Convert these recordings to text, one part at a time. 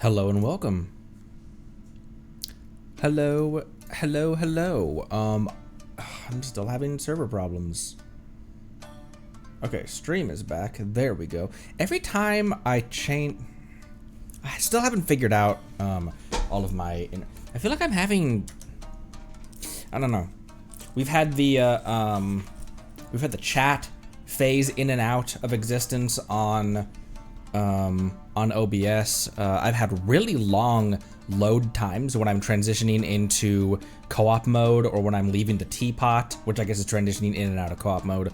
Hello and welcome. Hello. I'm still having server problems. Okay, stream is back. There we go. Every time I change, I still haven't figured out all of my. I feel like I'm having. I don't know. We've had the chat phase in and out of existence on OBS. I've had really long load times when I'm transitioning into co-op mode or when I'm leaving the teapot, which I guess is transitioning in and out of co-op mode.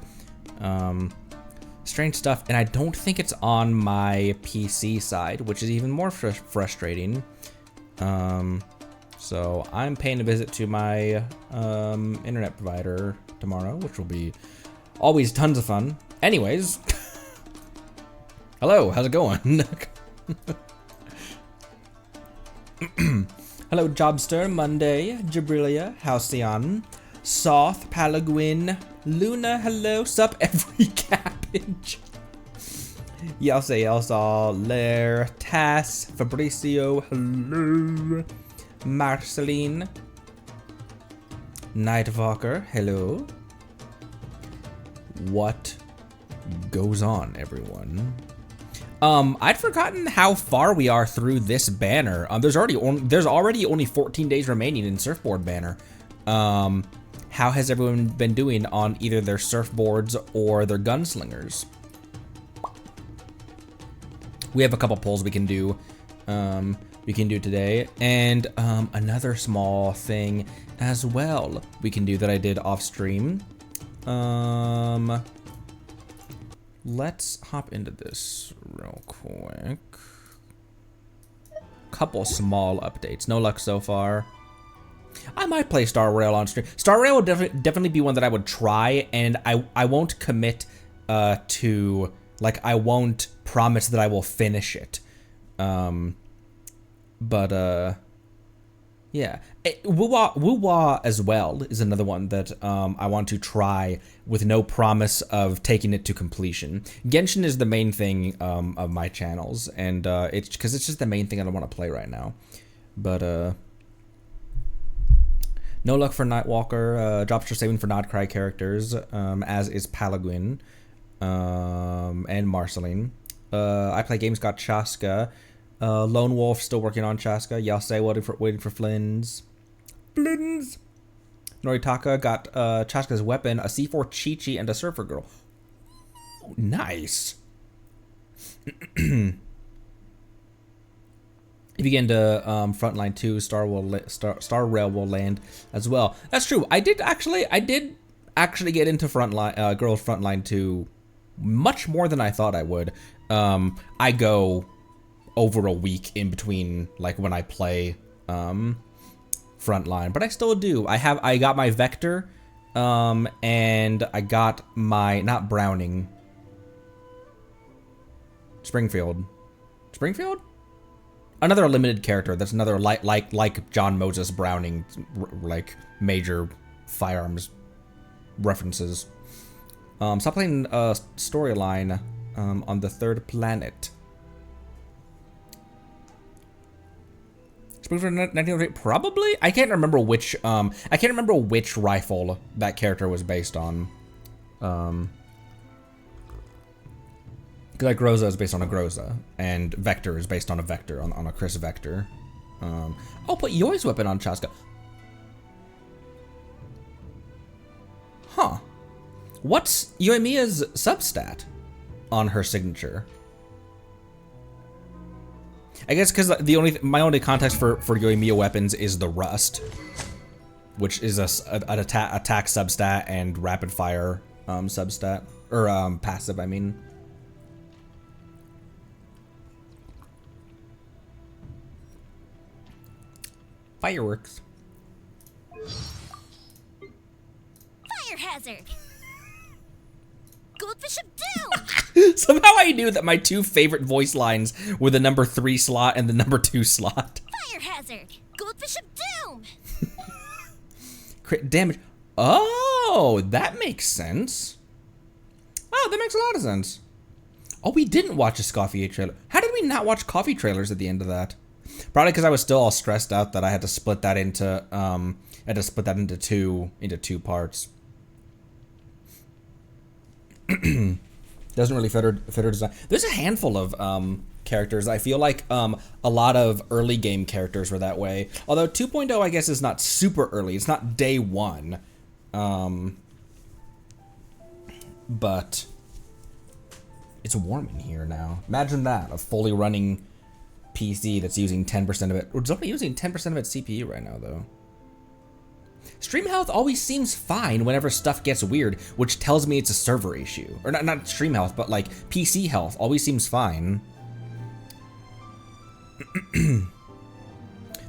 Strange stuff, and I don't think it's on my PC side, which is even more frustrating. So I'm paying a visit to my internet provider tomorrow, which will be always tons of fun. Anyways, hello, how's it going? Hello, Jobster, Monday, Jabrilia, Halcyon, Soth, Palaguin, Luna, hello, sup, every cabbage. Yelsa, Lair, Tass, Fabricio, hello, Marceline, Nightwalker, hello. What goes on, everyone? I'd forgotten how far we are through this banner. There's already only 14 days remaining in Surfboard banner. How has everyone been doing on either their surfboards or their gunslingers? We have a couple polls we can do. Today, and another small thing as well we can do that I did off stream. Let's hop into this real quick. Couple small updates. No luck so far. I might play Star Rail on stream. Star Rail will definitely be one that I would try, and I won't commit to, like, I won't promise that I will finish it. Yeah. Woo-Wah as well is another one that I want to try with no promise of taking it to completion. Genshin is the main thing of my channels, and it's because it's just the main thing I don't want to play right now. But no luck for Nightwalker. Jobster saving for Nodcry characters, as is Palaguin and Marceline. I play games, got Chaska. Lone Wolf still working on Chaska. Yase waiting for Flynn's. Noritaka got Chaska's weapon, a C4 Chi-Chi, and a Surfer Girl. Ooh, nice. If you get into Frontline 2, Star Rail will land as well. That's true. I did actually get into Frontline Girls Frontline 2 much more than I thought I would. I go over a week in between, like, when I play Frontline, but I still do. I got my Vector, and I got my, not Browning, Springfield? Another limited character that's another like John Moses Browning, like, major firearms references. Stop playing storyline on the third planet. Probably. I can't remember which rifle that character was based on. Because like Groza is based on a Groza, and Vector is based on a Vector, on a Chris Vector. I'll put Yoi's weapon on Chaska. Huh. What's Yoimiya's substat on her signature? I guess because my only context for Yoimiya weapons is the Rust, which is an attack substat and rapid fire substat, or passive, I mean. Fireworks. Fire hazard. Goldfish of doom. Somehow I knew that my two favorite voice lines were the number 3 slot and the number 2 slot. Fire hazard. Goldfish of doom. Crit damage. Oh, that makes sense. Oh, that makes a lot of sense. Oh, we didn't watch a Coffee trailer. How did we not watch Coffee trailers at the end of that? Probably because I was still all stressed out that I had to split that into two parts. Doesn't really fit her design. There's a handful of characters. I feel like a lot of early game characters were that way. Although 2.0, I guess, is not super early. It's not day one. But it's warm in here now. Imagine that, a fully running PC that's using 10% of it. It's only using 10% of its CPU right now, though. Stream health always seems fine whenever stuff gets weird, which tells me it's a server issue. Or not stream health, but like PC health always seems fine.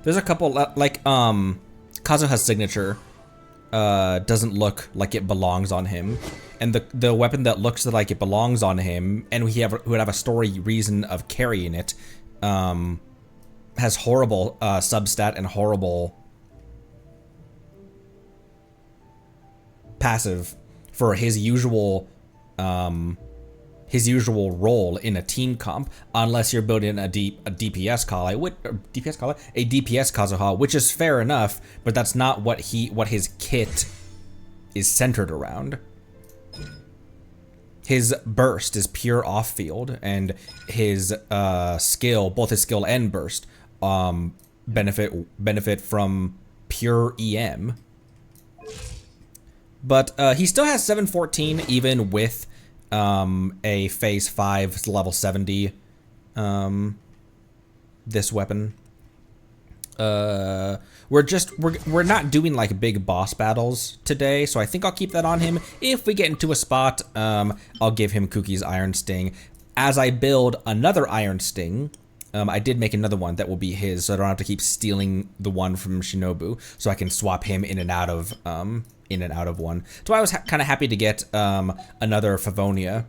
There's a couple, like, Kazuha's signature doesn't look like it belongs on him. And the weapon that looks like it belongs on him, and who would have a story reason of carrying it, has horrible substat and horrible passive for his usual role in a team comp, unless you're building a DPS Collei, a DPS Kazuha, which is fair enough, but that's not what his kit is centered around. His burst is pure off-field, and his skill, both his skill and burst, benefit from pure EM. But he still has 714 even with a phase 5 level 70 this weapon. We're not doing like big boss battles today, so I think I'll keep that on him. If we get into a spot, I'll give him Kuki's Iron Sting. As I build another Iron Sting, I did make another one that will be his, so I don't have to keep stealing the one from Shinobu, so I can swap him in and out of one. So I was kind of happy to get another Favonia,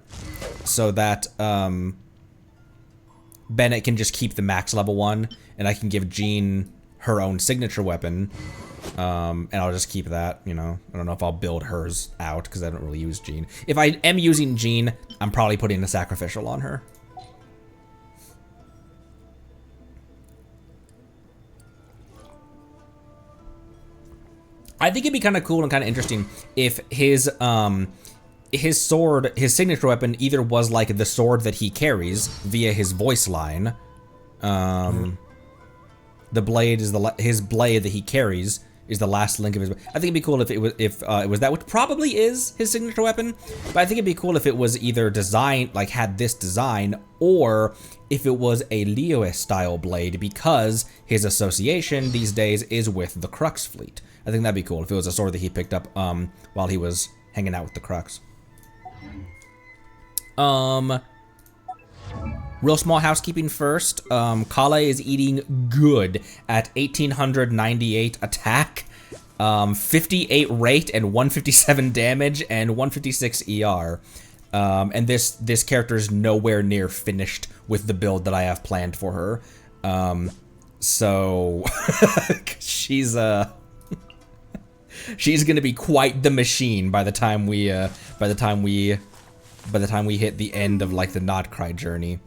so that Bennett can just keep the max level one, and I can give Jean her own signature weapon, and I'll just keep that, you know. I don't know if I'll build hers out, because I don't really use Jean. If I am using Jean, I'm probably putting a sacrificial on her. I think it'd be kind of cool and kind of interesting if his sword, his signature weapon, either was like the sword that he carries via his voice line. The blade is his blade that he carries is the last link of his. I think it'd be cool if it was that, which probably is his signature weapon. But I think it'd be cool if it was either designed, like had this design, or if it was a Liyue style blade, because his association these days is with the Crux fleet. I think that'd be cool if it was a sword that he picked up while he was hanging out with the Crux. Real small housekeeping first. Collei is eating good at 1898 attack, 58 rate, and 157 damage, and 156 ER. And this character is nowhere near finished with the build that I have planned for her. So she's gonna be quite the machine by the time we hit the end of like the Not Cry journey.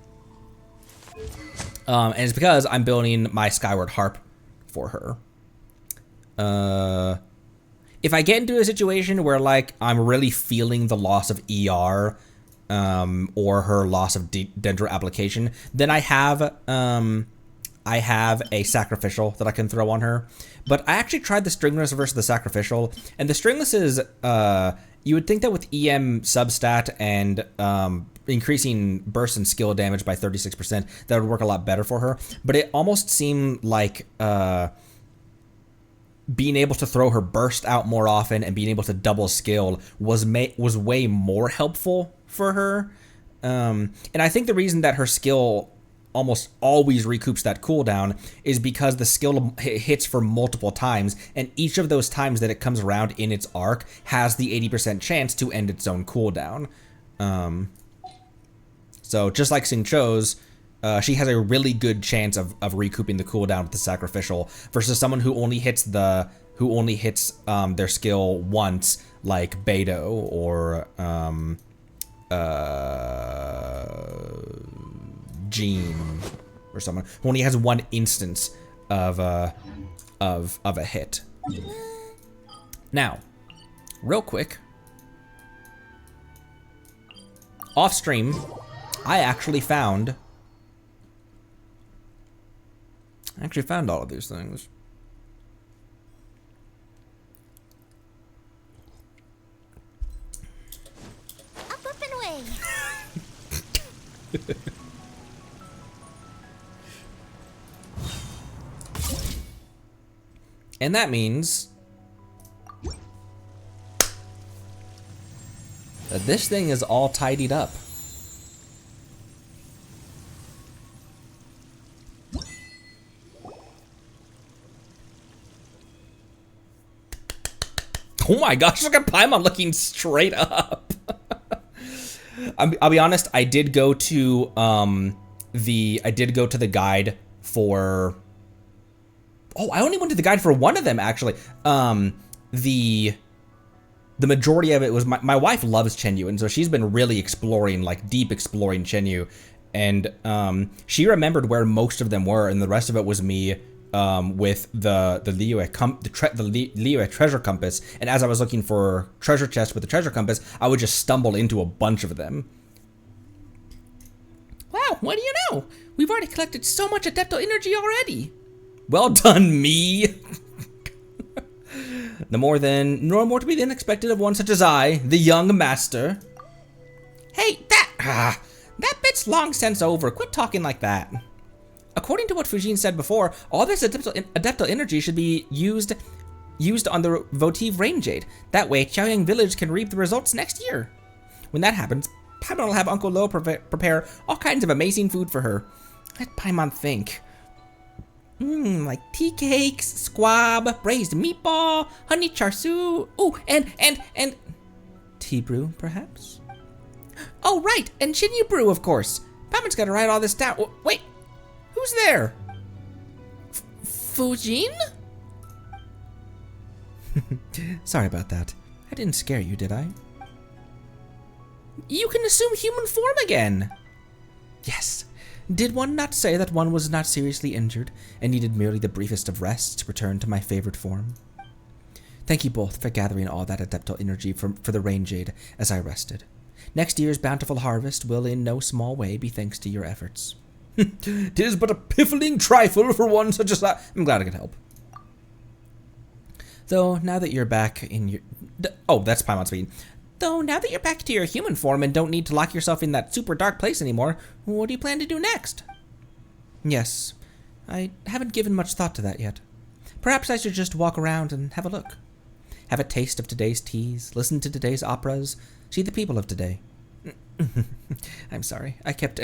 And it's because I'm building my Skyward Harp for her. If I get into a situation where like I'm really feeling the loss of ER, or her loss of Dendro application, then I have a sacrificial that I can throw on her. But I actually tried the stringless versus the sacrificial, and the stringless is, you would think that with EM substat and increasing burst and skill damage by 36%, that would work a lot better for her. But it almost seemed like being able to throw her burst out more often and being able to double skill was way more helpful for her. And I think the reason that her skill almost always recoups that cooldown is because the skill hits for multiple times, and each of those times that it comes around in its arc has the 80% chance to end its own cooldown. So just like Xingqiu's, she has a really good chance of recouping the cooldown with the sacrificial, versus someone who only hits their skill once, like Beidou or Jean, or someone who only has one instance of a hit. Now, real quick, off stream, I actually found all of these things. Up and away. And that means that this thing is all tidied up. Oh my gosh, look at Paimon looking straight up. I'll be honest, I did go to the guide for... Oh, I only went to the guide for one of them, actually. The majority of it was... My wife loves Chenyu, and so she's been really exploring, like, deep exploring Chenyu. And she remembered where most of them were, and the rest of it was me with the Liyue treasure compass. And as I was looking for treasure chests with the treasure compass, I would just stumble into a bunch of them. Wow, what do you know? We've already collected so much Adeptal energy already. Well done, me. No more to be than expected of one such as I, the young master. Hey, that bit's long since over. Quit talking like that. According to what Fujin said before, all this Adeptal energy should be used on the votive rain jade. That way, Qiaoyang Village can reap the results next year. When that happens, Paimon will have Uncle Lo prepare all kinds of amazing food for her. Let Paimon think. Like tea cakes, squab, braised meatball, honey char siu. Oh, and tea brew, perhaps? Oh, right, and Shinyu brew, of course. Paimon's got to write all this down. Oh, wait, who's there? Fujin? Sorry about that. I didn't scare you, did I? You can assume human form again. Yes. Did one not say that one was not seriously injured and needed merely the briefest of rests to return to my favorite form? Thank you both for gathering all that Adeptal energy for the Rain Jade as I rested. Next year's bountiful harvest will in no small way be thanks to your efforts. 'Tis but a piffling trifle for one such as I. I'm glad I could help. Though now that you're back in your... Oh, that's Paimon speaking. Though now that you're back to your human form and don't need to lock yourself in that super dark place anymore, what do you plan to do next? Yes, I haven't given much thought to that yet. Perhaps I should just walk around and have a look. Have a taste of today's teas, listen to today's operas, see the people of today. I'm sorry, I keep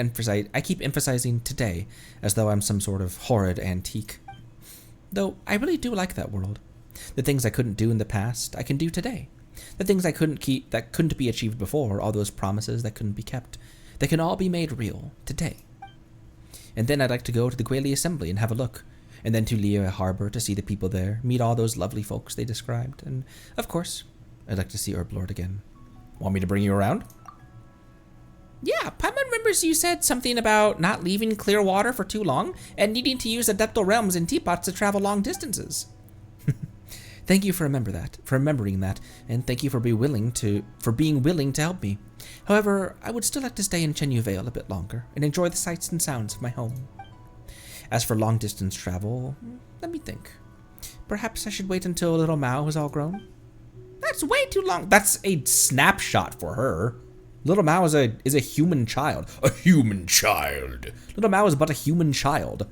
emphasizing today as though I'm some sort of horrid antique. Though I really do like that world. The things I couldn't do in the past, I can do today. The things I couldn't keep, that couldn't be achieved before, all those promises that couldn't be kept, they can all be made real today. And then I'd like to go to the Guili Assembly and have a look, and then to Liyue Harbor to see the people there, meet all those lovely folks they described, and, of course, I'd like to see Herblord again. Want me to bring you around? Yeah, Paimon remembers you said something about not leaving clear water for too long, and needing to use Adeptal realms and teapots to travel long distances. Thank you for remembering that, and thank you for being willing to help me. However, I would still like to stay in Chenyu Vale a bit longer and enjoy the sights and sounds of my home. As for long distance travel, let me think. Perhaps I should wait until little Mao is all grown. That's way too long. That's a snapshot for her. Little Mao is a human child. A human child. Little Mao is but a human child.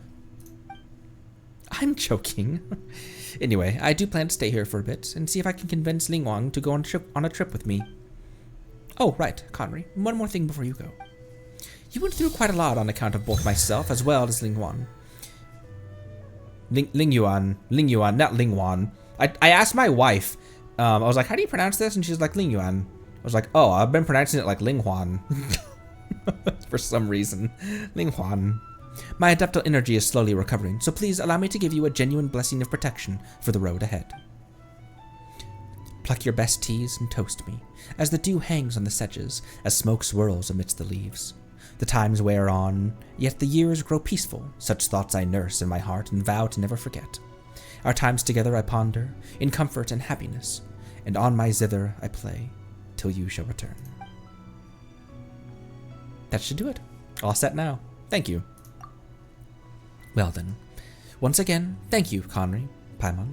I'm joking. Anyway, I do plan to stay here for a bit and see if I can convince Lingwang to go on a trip with me. Oh, right, Conry, one more thing before you go. You went through quite a lot on account of both myself as well as Lingwang. Lingyuan, not Lingwan. I asked my wife, I was like, how do you pronounce this? And she's like, Lingyuan. I was like, oh, I've been pronouncing it like Linghuan. For some reason. Linghuan. My Adeptal energy is slowly recovering, so please allow me to give you a genuine blessing of protection for the road ahead. Pluck your best teas and toast me, as the dew hangs on the sedges, as smoke swirls amidst the leaves. The times wear on, yet the years grow peaceful. Such thoughts I nurse in my heart and vow to never forget. Our times together I ponder, in comfort and happiness, and on my zither I play, till you shall return. That should do it. All set now. Thank you. Well then, once again, thank you, Conry, Paimon.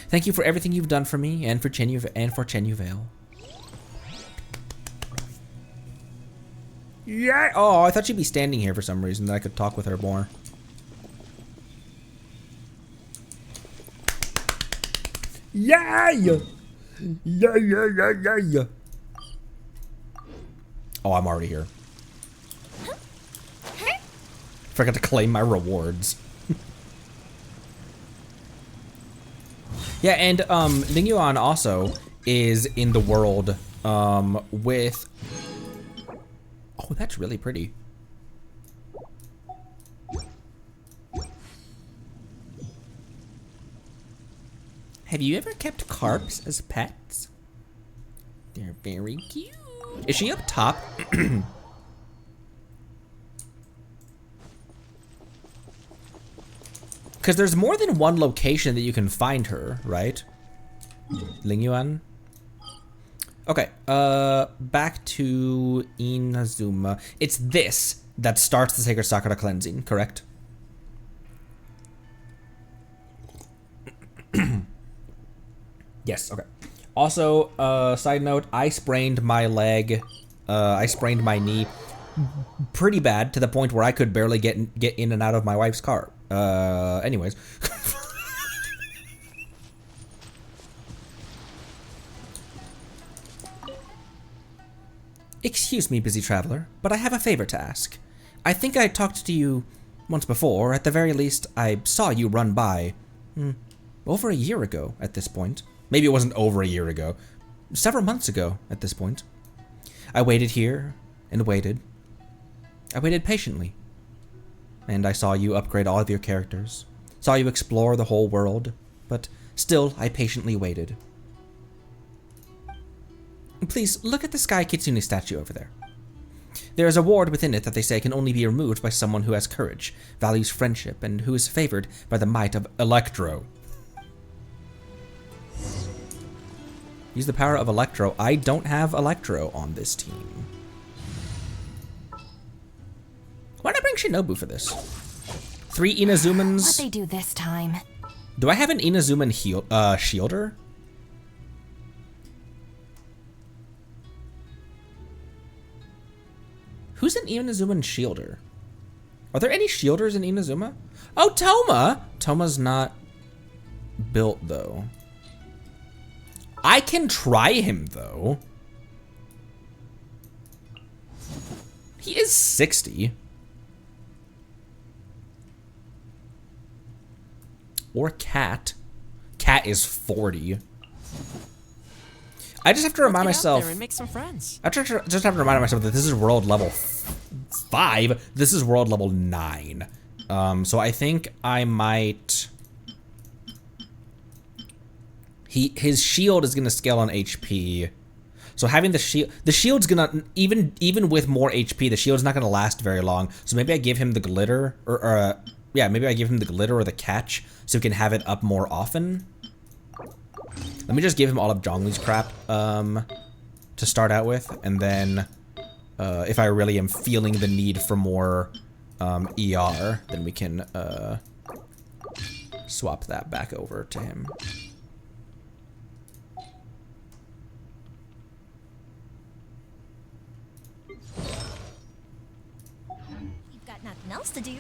Thank you for everything you've done for me and for Chenyu Vale. Yeah. Oh, I thought she'd be standing here for some reason, that I could talk with her more. Yeah. Yeah. Oh, I'm already here. Forgot to claim my rewards. Yeah, and Ling Yuan also is in the world with... Oh, that's really pretty. Have you ever kept carps as pets? They're very cute. Is she up top? Because there's more than one location that you can find her, right? Ling Yuan? Okay, back to Inazuma. It's this that starts the Sacred Sakura cleansing, correct? Yes, okay. Also, side note, I sprained my leg, I sprained my knee pretty bad to the point where I could barely get in and out of my wife's car. Anyways. Excuse me, busy traveler, but I have a favor to ask. I think I talked to you once before, or at the very least, I saw you run by. Over a year ago at this point. Maybe it wasn't over a year ago. Several months ago at this point. I waited here and waited. I waited patiently. And I saw you upgrade all of your characters. Saw you explore the whole world. But still, I patiently waited. Please, look at the Sky Kitsune statue over there. There is a ward within it that they say can only be removed by someone who has courage, values friendship, and who is favored by the might of Electro. Use the power of Electro. I don't have Electro on this team. Why not bring Shinobu for this? 3 Inazumans. What'd they do this time? Do I have an Inazuman shielder? Who's an Inazuman shielder? Are there any shielders in Inazuma? Oh, Toma! Toma's not built, though. I can try him, though. He is 60. Or Cat. Cat is 40. I just have to remind myself. And make some friends. I just have to remind myself that this is world level 5. This is world level 9. So I think I might. His shield is gonna scale on HP. So having the shield's gonna even with more HP, the shield's not gonna last very long. So maybe I give him the glitter, or yeah, maybe I give him the glitter or the catch, so he can have it up more often. Let me just give him all of Zhongli's crap to start out with, and then if I really am feeling the need for more ER, then we can swap that back over to him. You've got nothing else to do.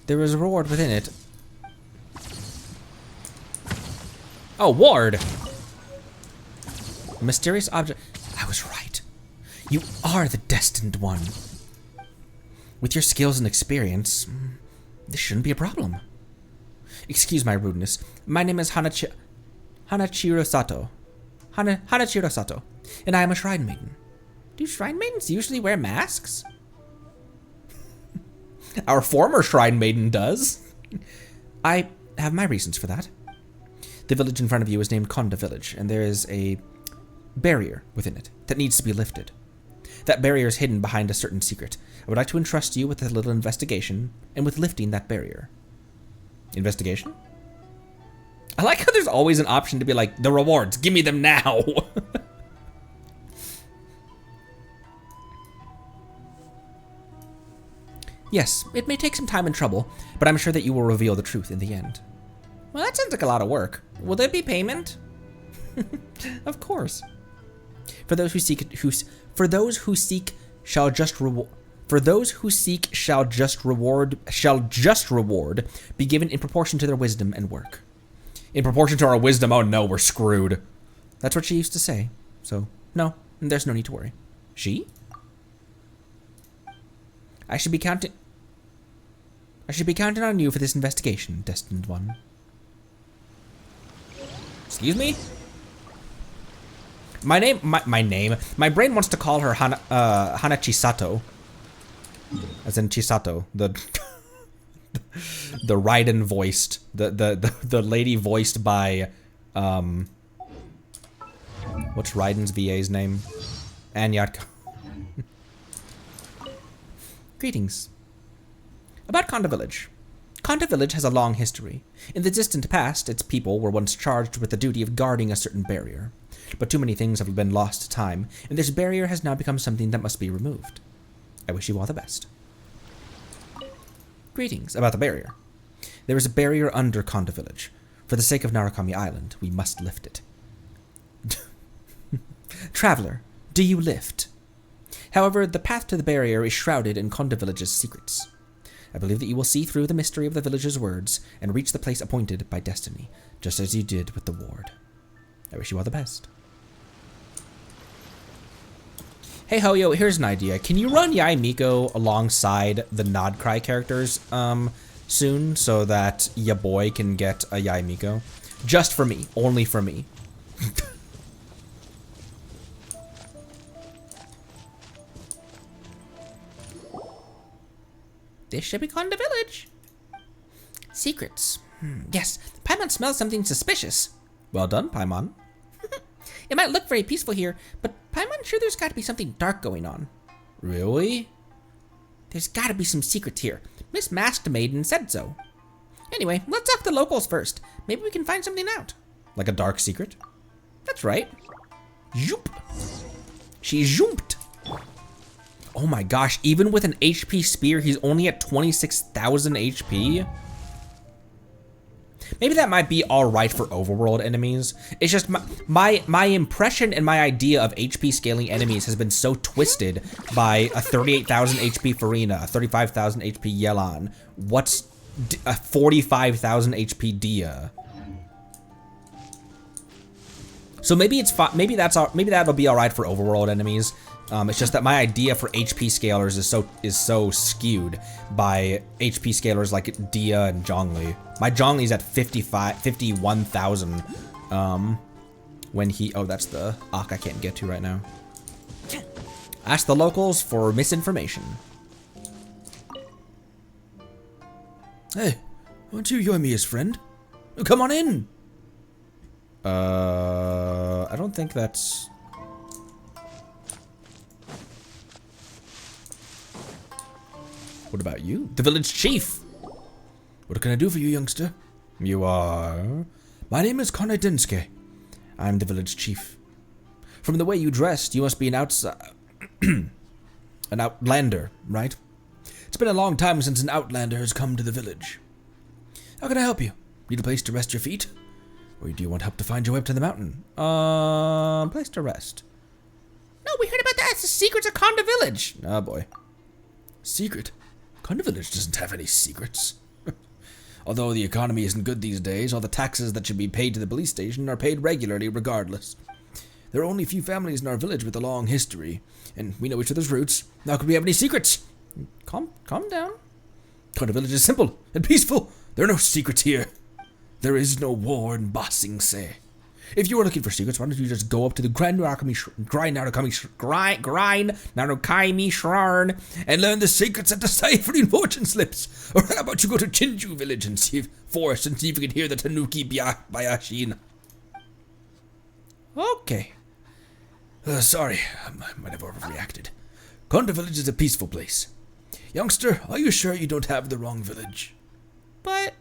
There is a reward within it. Oh, ward! A mysterious object. I was right. You are the destined one. With your skills and experience, this shouldn't be a problem. Excuse my rudeness. My name is Hanachirusato. Hanachirusato. And I am a shrine maiden. Do shrine maidens usually wear masks? Our former shrine maiden does. I have my reasons for that. The village in front of you is named Konda Village, and there is a barrier within it that needs to be lifted. That barrier is hidden behind a certain secret. I would like to entrust you with a little investigation and with lifting that barrier. Investigation? I like how there's always an option to be like, the rewards, give me them now. Yes, it may take some time and trouble, but I'm sure that you will reveal the truth in the end. Well, that sounds like a lot of work. Will there be payment? Of course. For those who seek shall just reward be given in proportion to their wisdom and work. In proportion to our wisdom, oh no, we're screwed. That's what she used to say. So, no, there's no need to worry. She? I should be counting on you for this investigation, destined one. Excuse me? My brain wants to call her Hanachirusato. As in Chisato, the Raiden voiced, the lady voiced by, what's Raiden's VA's name? Anyatko. Greetings. About Konda Village. Konda Village has a long history. In the distant past, its people were once charged with the duty of guarding a certain barrier. But too many things have been lost to time, and this barrier has now become something that must be removed. I wish you all the best. Greetings. About the barrier. There is a barrier under Konda Village. For the sake of Narukami Island, we must lift it. Traveler, do you lift? However, the path to the barrier is shrouded in Konda Village's secrets. I believe that you will see through the mystery of the village's words and reach the place appointed by destiny, just as you did with the ward. I wish you all the best. Hey Hoyo, here's an idea. Can you run Yae Miko alongside the Nod Cry characters soon so that ya boy can get a Yae Miko? Just for me. Only for me. This should be Konda Village. Secrets. Yes, Paimon smells something suspicious. Well done, Paimon. It might look very peaceful here, but Paimon's sure there's got to be something dark going on. Really? There's got to be some secrets here. Miss Masked Maiden said so. Anyway, let's talk to the locals first. Maybe we can find something out. Like a dark secret? That's right. Zoop. She zooped. Oh my gosh, even with an HP spear, he's only at 26,000 HP? Maybe that might be alright for overworld enemies. It's just my impression and my idea of HP scaling enemies has been so twisted by a 38,000 HP Farina, a 35,000 HP Yelan. What's a 45,000 HP Dia? So maybe it's maybe that'll be alright for overworld enemies. It's just that my idea for HP scalers is so skewed by HP scalers like Dia and Zhongli. My Zhongli's at 51,000. When he that's the Ak I can't get to right now. Ask the locals for misinformation. Hey, aren't you Yoimiya's friend? Come on in. I don't think that's. What about you? The village chief! What can I do for you, youngster? You are? My name is Konda Densuke. I'm the village chief. From the way you dressed, you must be an an outlander, right? It's been a long time since an outlander has come to the village. How can I help you? Need a place to rest your feet? Or do you want help to find your way up to the mountain? Place to rest. No, we heard about that. It's the secrets of Konda Village. Oh boy. Secret? Konda Village doesn't have any secrets. Although the economy isn't good these days, all the taxes that should be paid to the police station are paid regularly regardless. There are only a few families in our village with a long history, and we know each other's roots. How could we have any secrets? Calm down. Konda Village is simple and peaceful. There are no secrets here. There is no war in Ba Sing Se. If you are looking for secrets, why don't you just go up to the Grind Narukami Shrine and learn the secrets of deciphering fortune slips? Or how about you go to Chinju Village and see forest and see if you can hear the Tanuki Bayashin? Okay. Sorry, I might have overreacted. Konda Village is a peaceful place. Youngster, are you sure you don't have the wrong village? But...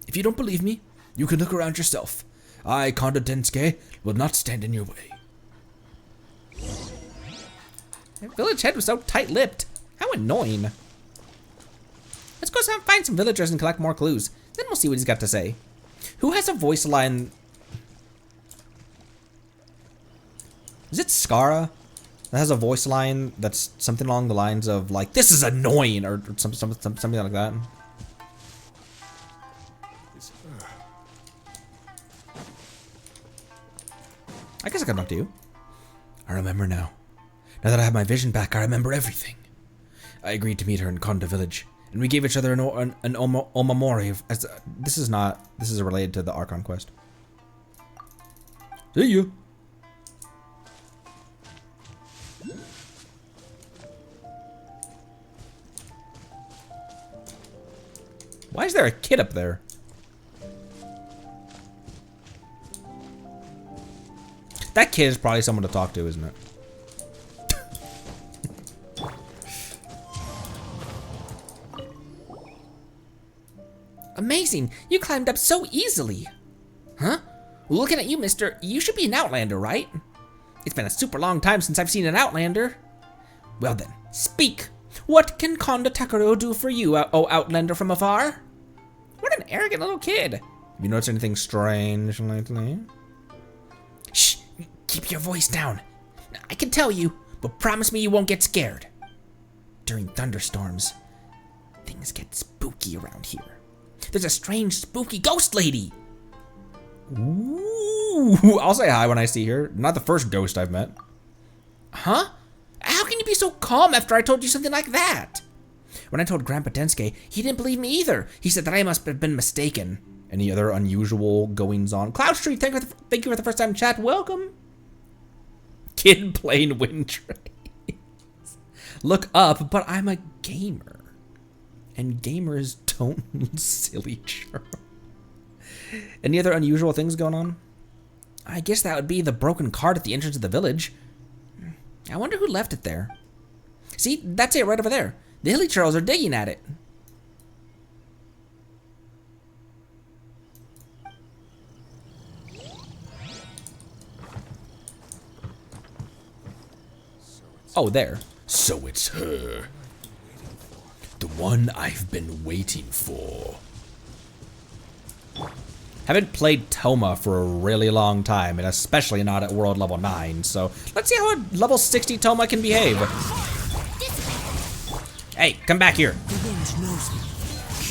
If you don't believe me, you can look around yourself. I, Konda Densuke, will not stand in your way. That village head was so tight-lipped. How annoying. Let's go find some villagers and collect more clues. Then we'll see what he's got to say. Who has a voice line? Is it Skara that has a voice line that's something along the lines of like, "This is annoying," or something like that? I guess I can talk to you. I remember now. Now that I have my vision back, I remember everything. I agreed to meet her in Konda Village, and we gave each other an omamori. This is related to the Archon quest. See you. Why is there a kid up there? That kid is probably someone to talk to, isn't it? Amazing! You climbed up so easily! Huh? Well, looking at you, mister, you should be an Outlander, right? It's been a super long time since I've seen an Outlander. Well then, speak! What can Konda Takaro do for you, oh Outlander from afar? What an arrogant little kid! Have you noticed anything strange lately? Shh! Keep your voice down. I can tell you, but promise me you won't get scared. During thunderstorms, things get spooky around here. There's a strange, spooky ghost lady. Ooh, I'll say hi when I see her. Not the first ghost I've met. Huh? How can you be so calm after I told you something like that? When I told Grandpa Densuke, he didn't believe me either. He said that I must have been mistaken. Any other unusual goings-on? Cloud Street, thank you for the first time chat. Welcome. Kid playing wind trains. Look up, but I'm a gamer. And gamers don't silly churl. Any other unusual things going on? I guess that would be the broken cart at the entrance of the village. I wonder who left it there. See, that's it right over there. The hilly churls are digging at it. Oh, there. So it's her. The one I've been waiting for. Haven't played Toma for a really long time, and especially not at world level 9, so let's see how a level 60 Toma can behave. Hey, come back here.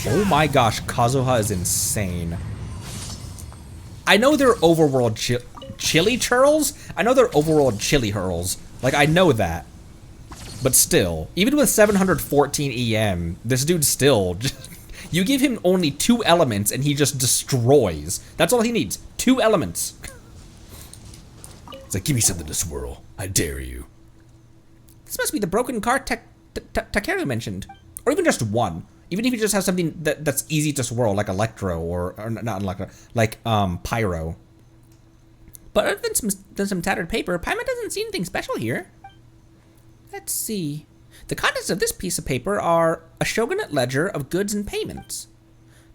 Oh my gosh, Kazuha is insane. I know they're overworld chili churls. I know they're overworld chili hurls. Like, I know that. But still, even with 714 EM, this dude still just... You give him only 2 elements and he just destroys. That's all he needs. 2 elements. It's like, give me something to swirl. I dare you. This must be the broken cart Takeru mentioned. Or even just one. Even if you just have something that's easy to swirl, like Electro, or not Electro, like Pyro. But other than some tattered paper, Paimon doesn't see anything special here. Let's see. The contents of this piece of paper are a shogunate ledger of goods and payments.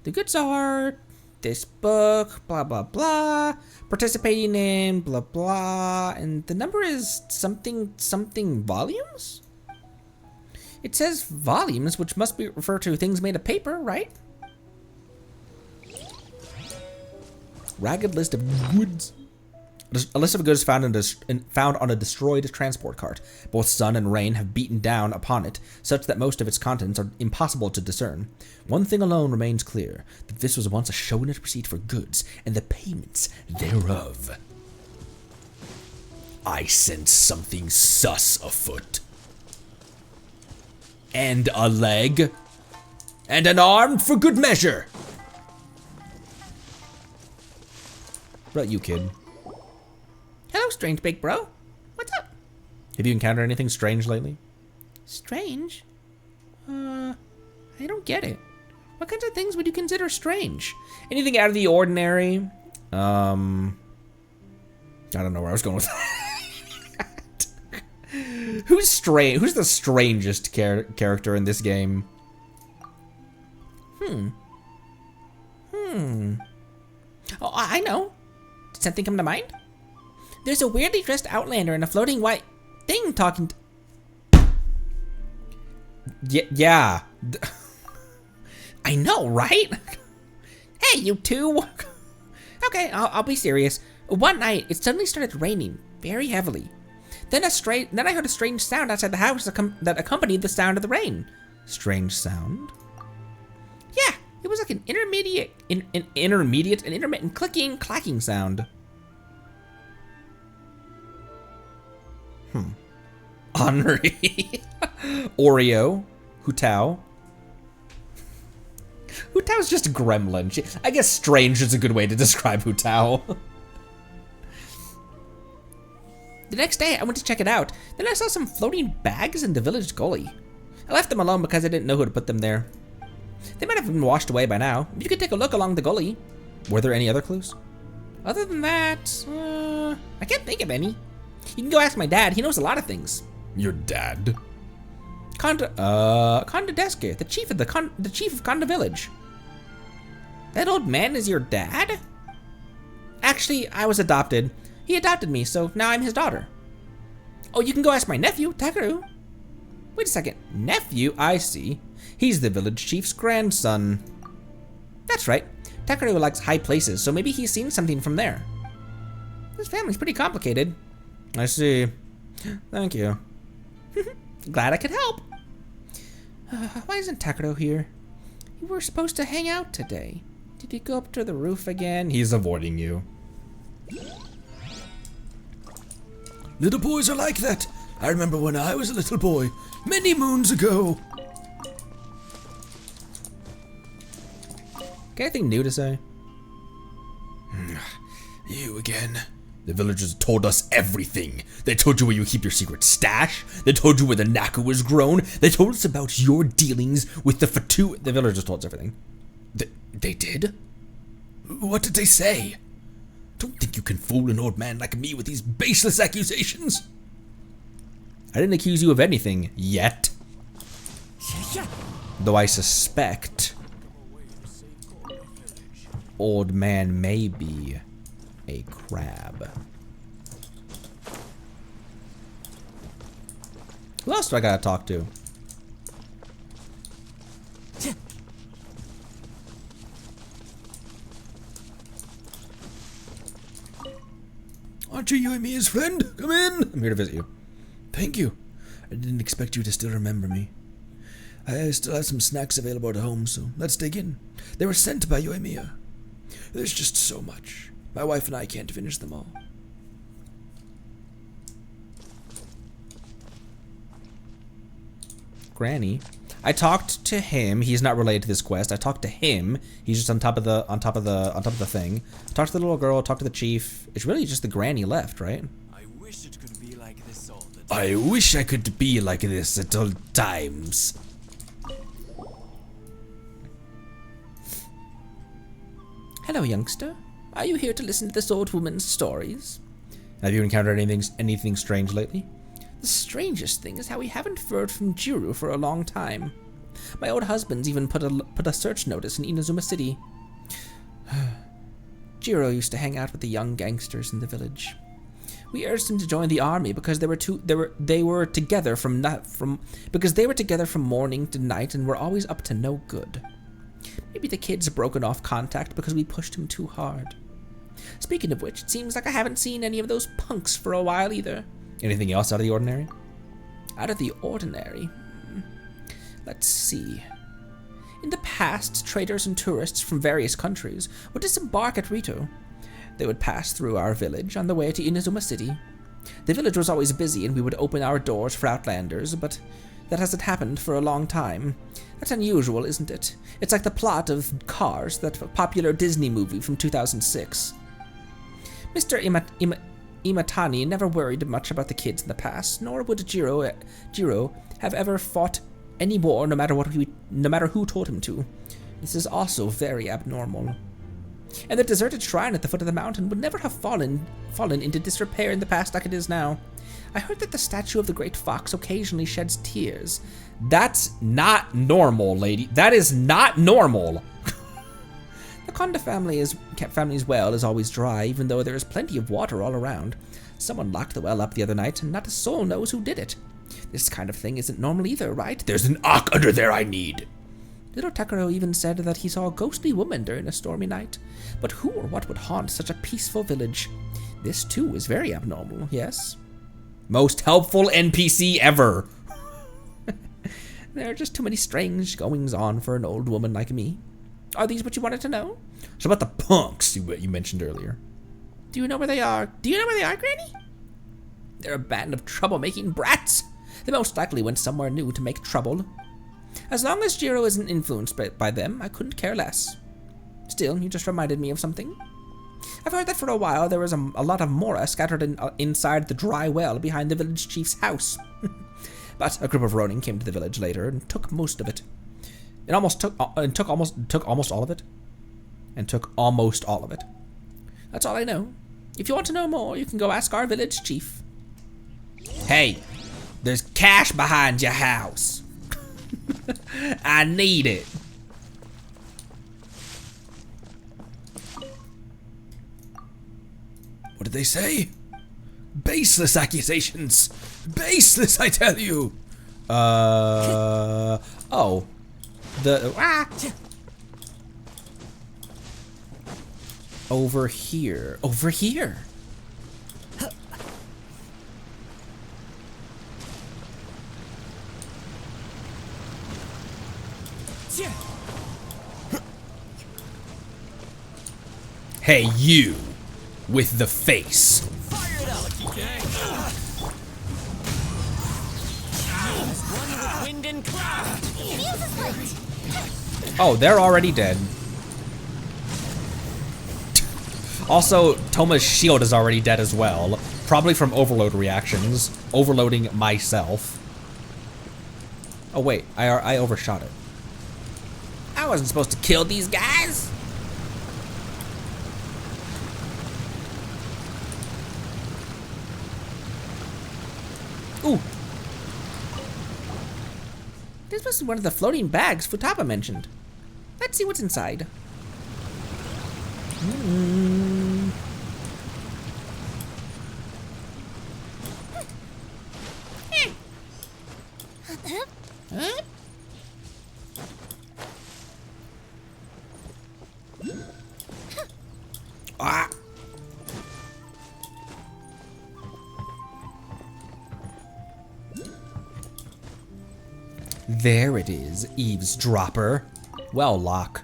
The goods are this book, blah, blah, blah, participating in blah, blah, and the number is something volumes? It says volumes, which must be refer to things made of paper, right? Ragged list of goods. A list of goods found on a destroyed transport cart. Both sun and rain have beaten down upon it, such that most of its contents are impossible to discern. One thing alone remains clear, that this was once a shogunate receipt for goods, and the payments thereof. I sense something sus afoot. And a leg. And an arm for good measure. What about you, kid? Hello, strange big bro. What's up? Have you encountered anything strange lately? Strange? I don't get it. What kinds of things would you consider strange? Anything out of the ordinary? I don't know where I was going with that. Who's strange? Who's the strangest character in this game? Oh, I know. Did something come to mind? There's a weirdly dressed outlander in a floating white thing talking yeah. I know, right? Hey, you two. Okay, I'll be serious. One night, it suddenly started raining very heavily. Then I heard a strange sound outside the house that accompanied the sound of the rain. Strange sound? Yeah, it was like an intermittent clicking, clacking sound. Henri. Oreo. Hutao. Hutao's just a gremlin. I guess strange is a good way to describe Hutao. The next day, I went to check it out. Then I saw some floating bags in the village gully. I left them alone because I didn't know who to put them there. They might have been washed away by now. You could take a look along the gully. Were there any other clues? Other than that, I can't think of any. You can go ask my dad. He knows a lot of things. Your dad? Konda Deske, the chief of Konda Village. That old man is your dad? Actually, I was adopted. He adopted me, so now I'm his daughter. Oh, you can go ask my nephew, Takeru. Wait a second. Nephew? I see. He's the village chief's grandson. That's right. Takeru likes high places, so maybe he's seen something from there. This family's pretty complicated. I see. Thank you. Glad I could help. Why isn't Takeru here? We were supposed to hang out today. Did he go up to the roof again? He's avoiding you. Little boys are like that. I remember when I was a little boy, many moons ago. Got anything new to say? You again. The villagers told us everything. They told you where you keep your secret stash. They told you where the Naku was grown. They told us about your dealings with the Fatu. The villagers told us everything. They did? What did they say? Don't think you can fool an old man like me with these baseless accusations. I didn't accuse you of anything yet. Though I suspect old man may be a crab. Who else do I gotta talk to? Aren't you Yuimi's friend? Come in. I'm here to visit you. Thank you. I didn't expect you to still remember me. I still have some snacks available at home, so let's dig in. They were sent by Yoimiya. There's just so much. My wife and I can't finish them all. Granny. I talked to him. He's not related to this quest. I talked to him. He's just on top of the thing. Talked to the little girl. Talked to the chief. It's really just the granny left, right? I wish it could be like this all the time. I wish I could be like this at all times. Hello, youngster. Are you here to listen to this old woman's stories? Have you encountered anything strange lately? The strangest thing is how we haven't heard from Jiro for a long time. My old husband's even put a search notice in Inazuma City. Jiro used to hang out with the young gangsters in the village. We urged him to join the army because they were together from morning to night and were always up to no good. Maybe the kid's broken off contact because we pushed him too hard. Speaking of which, it seems like I haven't seen any of those punks for a while either. Anything else out of the ordinary? Out of the ordinary? Let's see. In the past, traders and tourists from various countries would disembark at Rito. They would pass through our village on the way to Inazuma City. The village was always busy and we would open our doors for outlanders, but that hasn't happened for a long time. That's unusual, isn't it? It's like the plot of Cars, that popular Disney movie from 2006. Mr. Imatani never worried much about the kids in the past, nor would Jiro have ever fought any war no matter who told him to. This is also very abnormal. And the deserted shrine at the foot of the mountain would never have fallen into disrepair in the past like it is now. I heard that the statue of the great fox occasionally sheds tears. That's not normal, lady. That is not normal. The Konda family's well is always dry, even though there is plenty of water all around. Someone locked the well up the other night, and not a soul knows who did it. This kind of thing isn't normal either, right? There's an ark under there I need. Little Takaro even said that he saw a ghostly woman during a stormy night. But who or what would haunt such a peaceful village? This, too, is very abnormal, yes? Most helpful NPC ever. There are just too many strange goings-on for an old woman like me. Are these what you wanted to know? So about the punks you mentioned earlier. Do you know where they are? Do you know where they are, Granny? They're a band of trouble-making brats. They most likely went somewhere new to make trouble. As long as Jiro isn't influenced by them, I couldn't care less. Still, you just reminded me of something. I've heard that for a while there was a lot of mora scattered inside the dry well behind the village chief's house. But a group of Ronin came to the village later and took most of it. Took almost all of it. And took almost all of it. That's all I know. If you want to know more, you can go ask our village chief. Hey, there's cash behind your house. I need it. What did they say? Baseless accusations! Baseless, I tell you! Oh. Over here. Over here. Hey, you! With the face. Fire it up, okay? One with wind and cloud. Oh, they're already dead. Also, Toma's shield is already dead as well. Probably from overload reactions. Overloading myself. Oh wait, I overshot it. I wasn't supposed to kill these guys. Ooh. This must be one of the floating bags Futaba mentioned. Let's see what's inside. Ah. There it is, eavesdropper. Well, lock.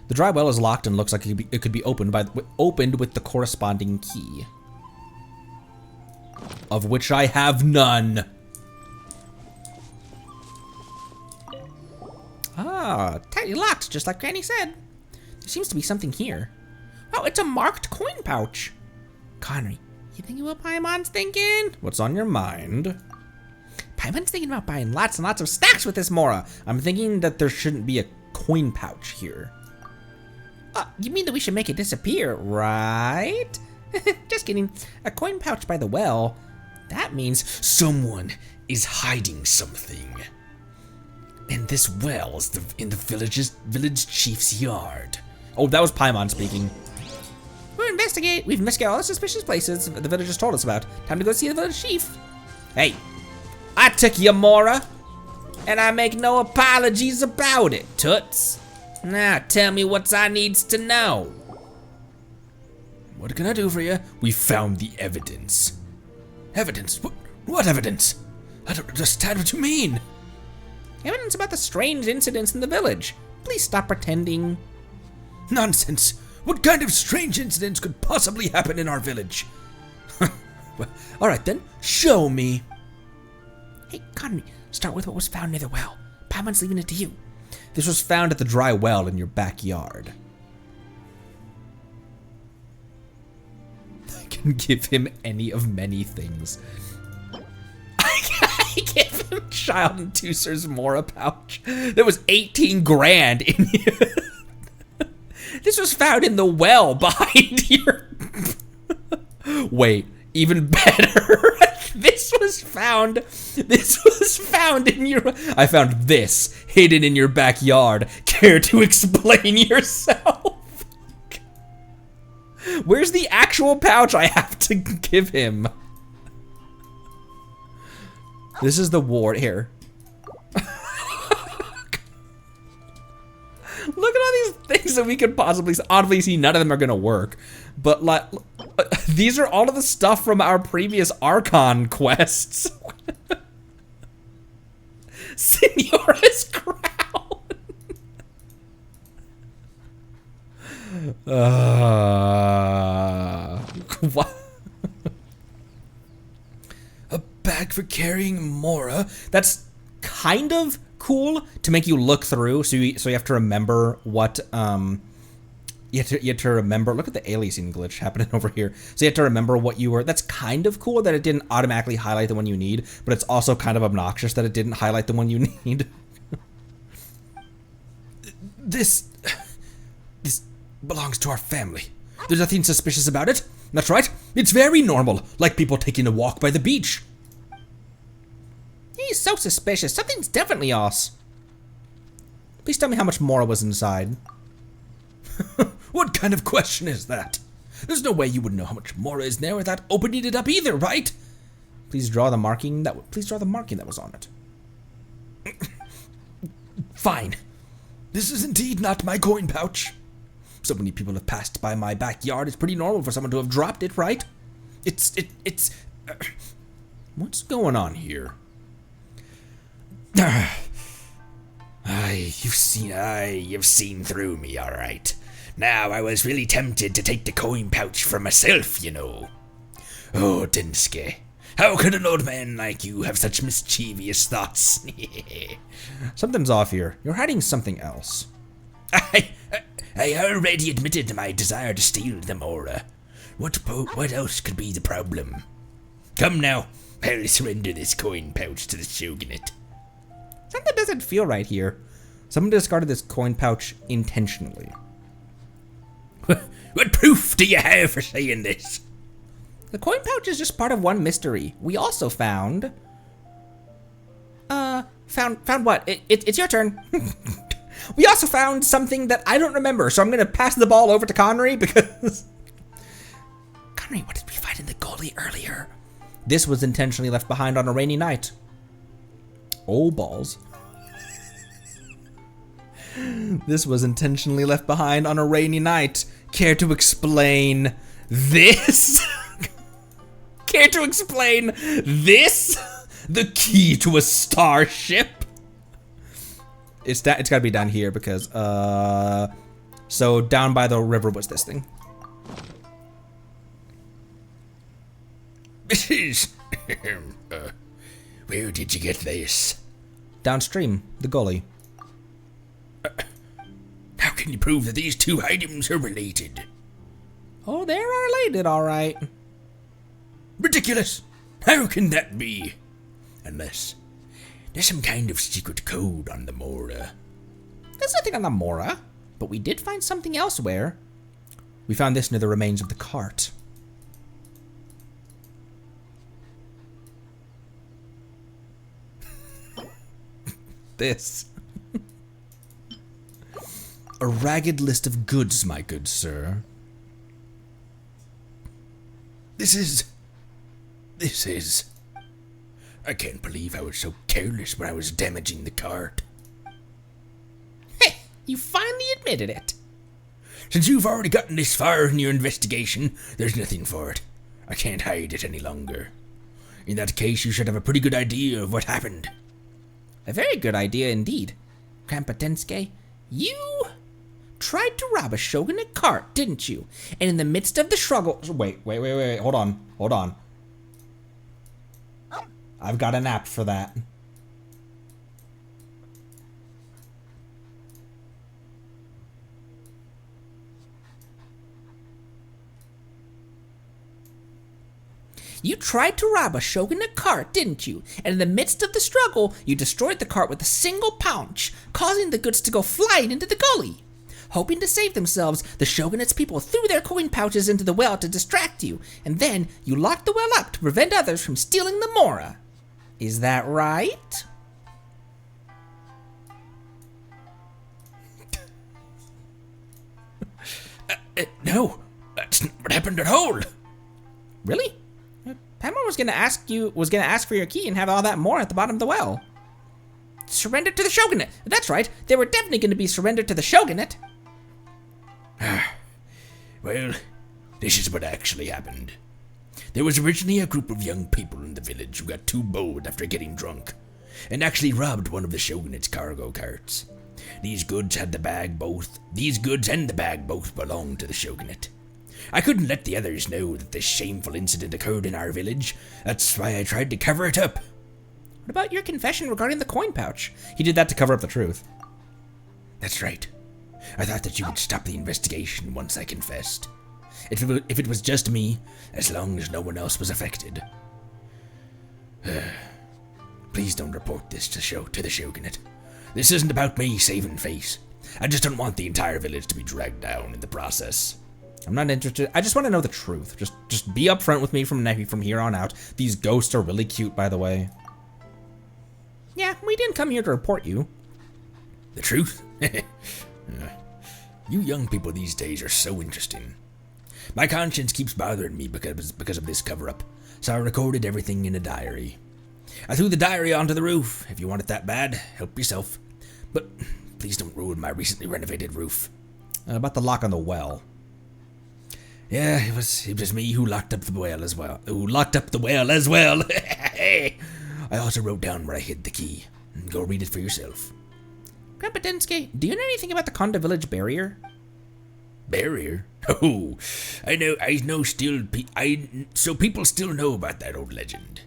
The dry well is locked and looks like it could be opened with the corresponding key, of which I have none. Ah, tightly locked, just like Granny said. There seems to be something here. Oh, it's a marked coin pouch. Connery, you thinking what Paimon's thinking? What's on your mind? Paimon's thinking about buying lots and lots of stacks with this Mora. I'm thinking that there shouldn't be a coin pouch here. You mean that we should make it disappear, right? Just kidding. A coin pouch by the well, that means someone is hiding something. And this well is in the village chief's yard. Oh, that was Paimon speaking. We've investigated all the suspicious places the villagers told us about. Time to go see the village chief. Hey, I took your Mora, and I make no apologies about it, Toots. Now tell me what I needs to know. What can I do for you? We found the evidence. Evidence? What evidence? I don't understand what you mean. Evidence about the strange incidents in the village. Please stop pretending. Nonsense. What kind of strange incidents could possibly happen in our village? Well, all right then, show me. Hey, Connery, start with what was found near the well. Paimon's leaving it to you. This was found at the dry well in your backyard. I can give him any of many things. I give him Child Inducer's Mora pouch. There was 18 grand in here. This was found in the well behind your... Wait, even better. This was found in your... I found this hidden in your backyard. Care to explain yourself? Where's the actual pouch I have to give him? This is the ward here. Look at all these things that we could possibly... Obviously, none of them are going to work. But, like, these are all of the stuff from our previous Archon quests. Signora's crown. What? A bag for carrying Mora? That's kind of cool to make you look through, so you have to remember what you have to remember. Look at the aliasing glitch happening over here. So you have to remember what you were. That's kind of cool that it didn't automatically highlight the one you need, but it's also kind of obnoxious that it didn't highlight the one you need. This belongs to our family. There's nothing suspicious about it. That's right. It's very normal, like people taking a walk by the beach. He's so suspicious. Something's definitely us. Please tell me how much more was inside. What kind of question is that? There's no way you would know how much Mora is there without opening it up either, right? Please draw the marking that was on it. Fine. This is indeed not my coin pouch. So many people have passed by my backyard. It's pretty normal for someone to have dropped it, right? What's going on here? You've seen through me, all right. Now, I was really tempted to take the coin pouch for myself, you know. Oh, Densuke, how could an old man like you have such mischievous thoughts? Something's off here. You're hiding something else. I already admitted my desire to steal the Mora. What else could be the problem? Come now, I'll surrender this coin pouch to the shogunate. Something doesn't feel right here. Someone discarded this coin pouch intentionally. What proof do you have for saying this? The coin pouch is just part of one mystery. We also found... Found what? It's your turn. We also found something that I don't remember, so I'm gonna pass the ball over to Connery because... Connery, what did we find in the gully earlier? This was intentionally left behind on a rainy night. Oh, balls. This was intentionally left behind on a rainy night. Care to explain this? Care to explain this? The key to a starship? It's gotta be down here because, so down by the river was this thing. Mrs. Where did you get this? Downstream, the gully. How can you prove that these two items are related? Oh, they're related, all right. Ridiculous! How can that be? Unless there's some kind of secret code on the Mora. There's nothing on the Mora, but we did find something elsewhere. We found this near the remains of the cart. This. A ragged list of goods, my good sir. This is... I can't believe I was so careless when I was damaging the cart. Hey, you finally admitted it. Since you've already gotten this far in your investigation, there's nothing for it. I can't hide it any longer. In that case, you should have a pretty good idea of what happened. A very good idea indeed. Grandpa Densuke, you tried to rob a shogunate cart, didn't you? And in the midst of the struggle... Wait, hold on. I've got an app for that. You tried to rob a shogunate cart, didn't you? And in the midst of the struggle, you destroyed the cart with a single punch, causing the goods to go flying into the gully. Hoping to save themselves, the shogunate's people threw their coin pouches into the well to distract you, and then you locked the well up to prevent others from stealing the mora. Is that right? No, that's not what happened at all. Really? Paimon was gonna ask for your key and have all that mora at the bottom of the well. Surrender to the shogunate. That's right. They were definitely going to be surrendered to the shogunate. Well, this is what actually happened. There was originally a group of young people in the village who got too bold after getting drunk, and actually robbed one of the shogunate's cargo carts. These goods and the bag both belonged to the shogunate. I couldn't let the others know that this shameful incident occurred in our village. That's why I tried to cover it up. What about your confession regarding the coin pouch? He did that to cover up the truth. That's right. I thought that you would stop the investigation once I confessed. If it was just me, as long as no one else was affected. Please don't report this to the shogunate. This isn't about me saving face. I just don't want the entire village to be dragged down in the process. I'm not interested. I just want to know the truth. Just be upfront with me from here on out. These ghosts are really cute, by the way. Yeah, we didn't come here to report you. The truth? You young people these days are so interesting. My conscience keeps bothering me because of this cover-up, so I recorded everything in a diary. I threw the diary onto the roof. If you want it that bad, help yourself. But please don't ruin my recently renovated roof. About the lock on the well. Yeah, it was me who locked up the well as well. I also wrote down where I hid the key. Go read it for yourself. Grandpa Densuke, do you know anything about the Konda Village barrier? Barrier? Oh, so people still know about that old legend.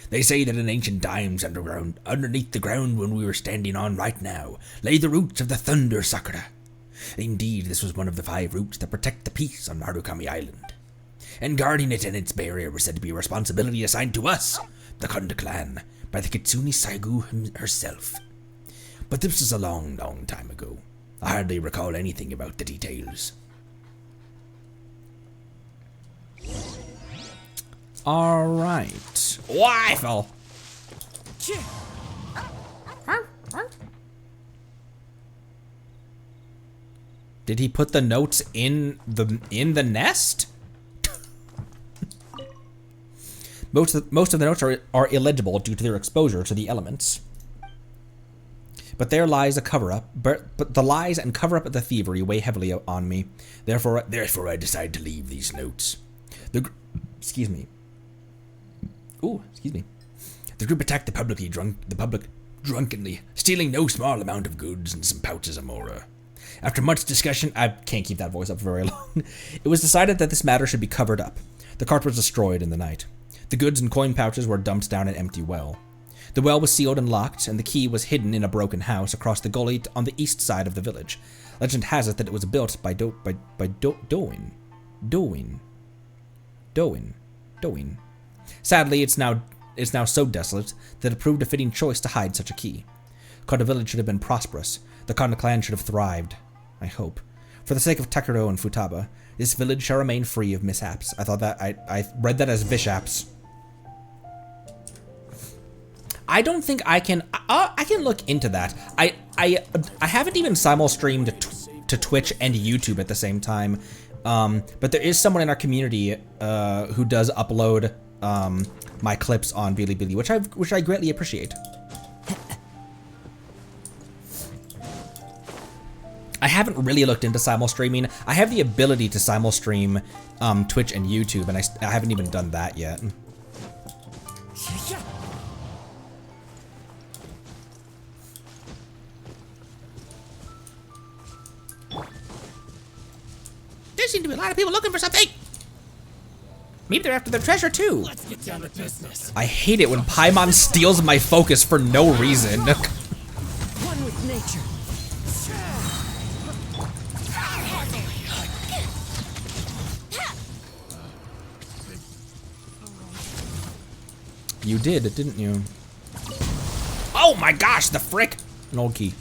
They say that in ancient times underneath the ground when we were standing on right now, lay the roots of the Thunder Sakura. Indeed, this was one of the 5 roots that protect the peace on Marukami Island. And guarding it and its barrier was said to be a responsibility assigned to us, the Konda clan, by the Kitsune Saigu herself. But this was a long, long time ago. I hardly recall anything about the details. Alright. Why, fell? Did he put the notes in the nest? Most of the notes are illegible due to their exposure to the elements. But there lies a cover-up. But the lies and cover-up of the thievery weigh heavily on me. Therefore, I decide to leave these notes. Excuse me. Ooh, excuse me. The group attacked the public drunkenly, stealing no small amount of goods and some pouches of mora. After much discussion, I can't keep that voice up for very long. It was decided that this matter should be covered up. The cart was destroyed in the night. The goods and coin pouches were dumped down an empty well. The well was sealed and locked, and the key was hidden in a broken house across the gully on the east side of the village. Legend has it that it was built by Doin. Sadly, it's now so desolate that it proved a fitting choice to hide such a key. Konda Village should have been prosperous. The Konda clan should have thrived. I hope. For the sake of Takuro and Futaba, this village shall remain free of mishaps. I thought that I read that as vishaps. I don't think I can. I can look into that. I haven't even simul-streamed to Twitch and YouTube at the same time. But there is someone in our community who does upload my clips on Bilibili, which I greatly appreciate. I haven't really looked into simul-streaming. I have the ability to simul-stream Twitch and YouTube, and I haven't even done that yet. There seem to be a lot of people looking for something. Maybe they're after their treasure too. Let's get down to business. I hate it when Paimon steals my focus for no reason. One with nature. You did, didn't you? Oh my gosh, the frick! An old key.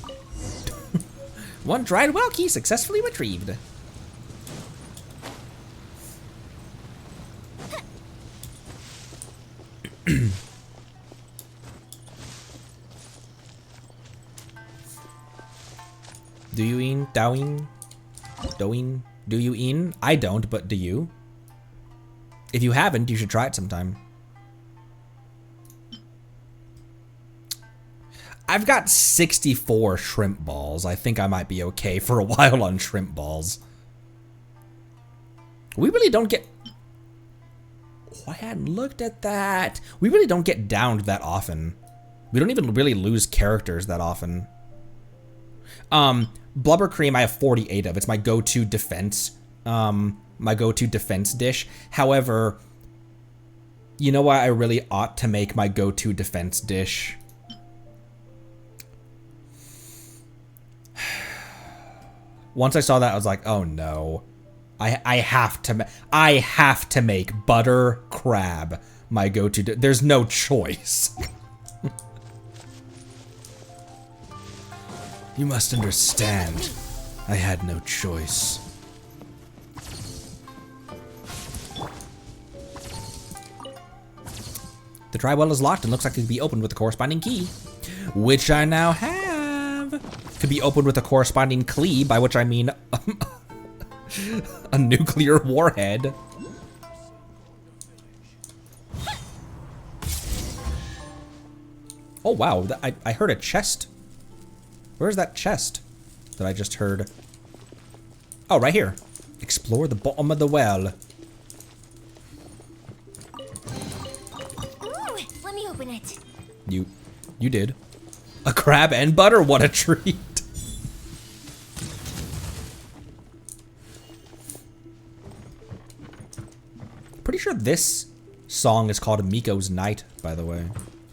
One dried well key successfully retrieved. Do you in? Doing? Doing? Do you in? I don't, but do you? If you haven't, you should try it sometime. I've got 64 shrimp balls. I think I might be okay for a while on shrimp balls. We really don't get... Oh, I hadn't looked at that. We really don't get downed that often. We don't even really lose characters that often. Blubber cream I have 48 of. It's my go-to defense. My go-to defense dish. However, you know why I really ought to make my go-to defense dish? Once I saw that, I was like, oh no. I have to make butter crab my go-to. There's no choice. You must understand. I had no choice. The dry well is locked and looks like it could be opened with the corresponding key, which I now have. Could be opened with a corresponding key, by which I mean a nuclear warhead. Oh wow, I heard a chest. Where's that chest that I just heard? Oh, right here. Explore the bottom of the well. Ooh, let me open it. You did. A crab and butter, what a treat. Pretty sure this song is called Miko's Night, by the way.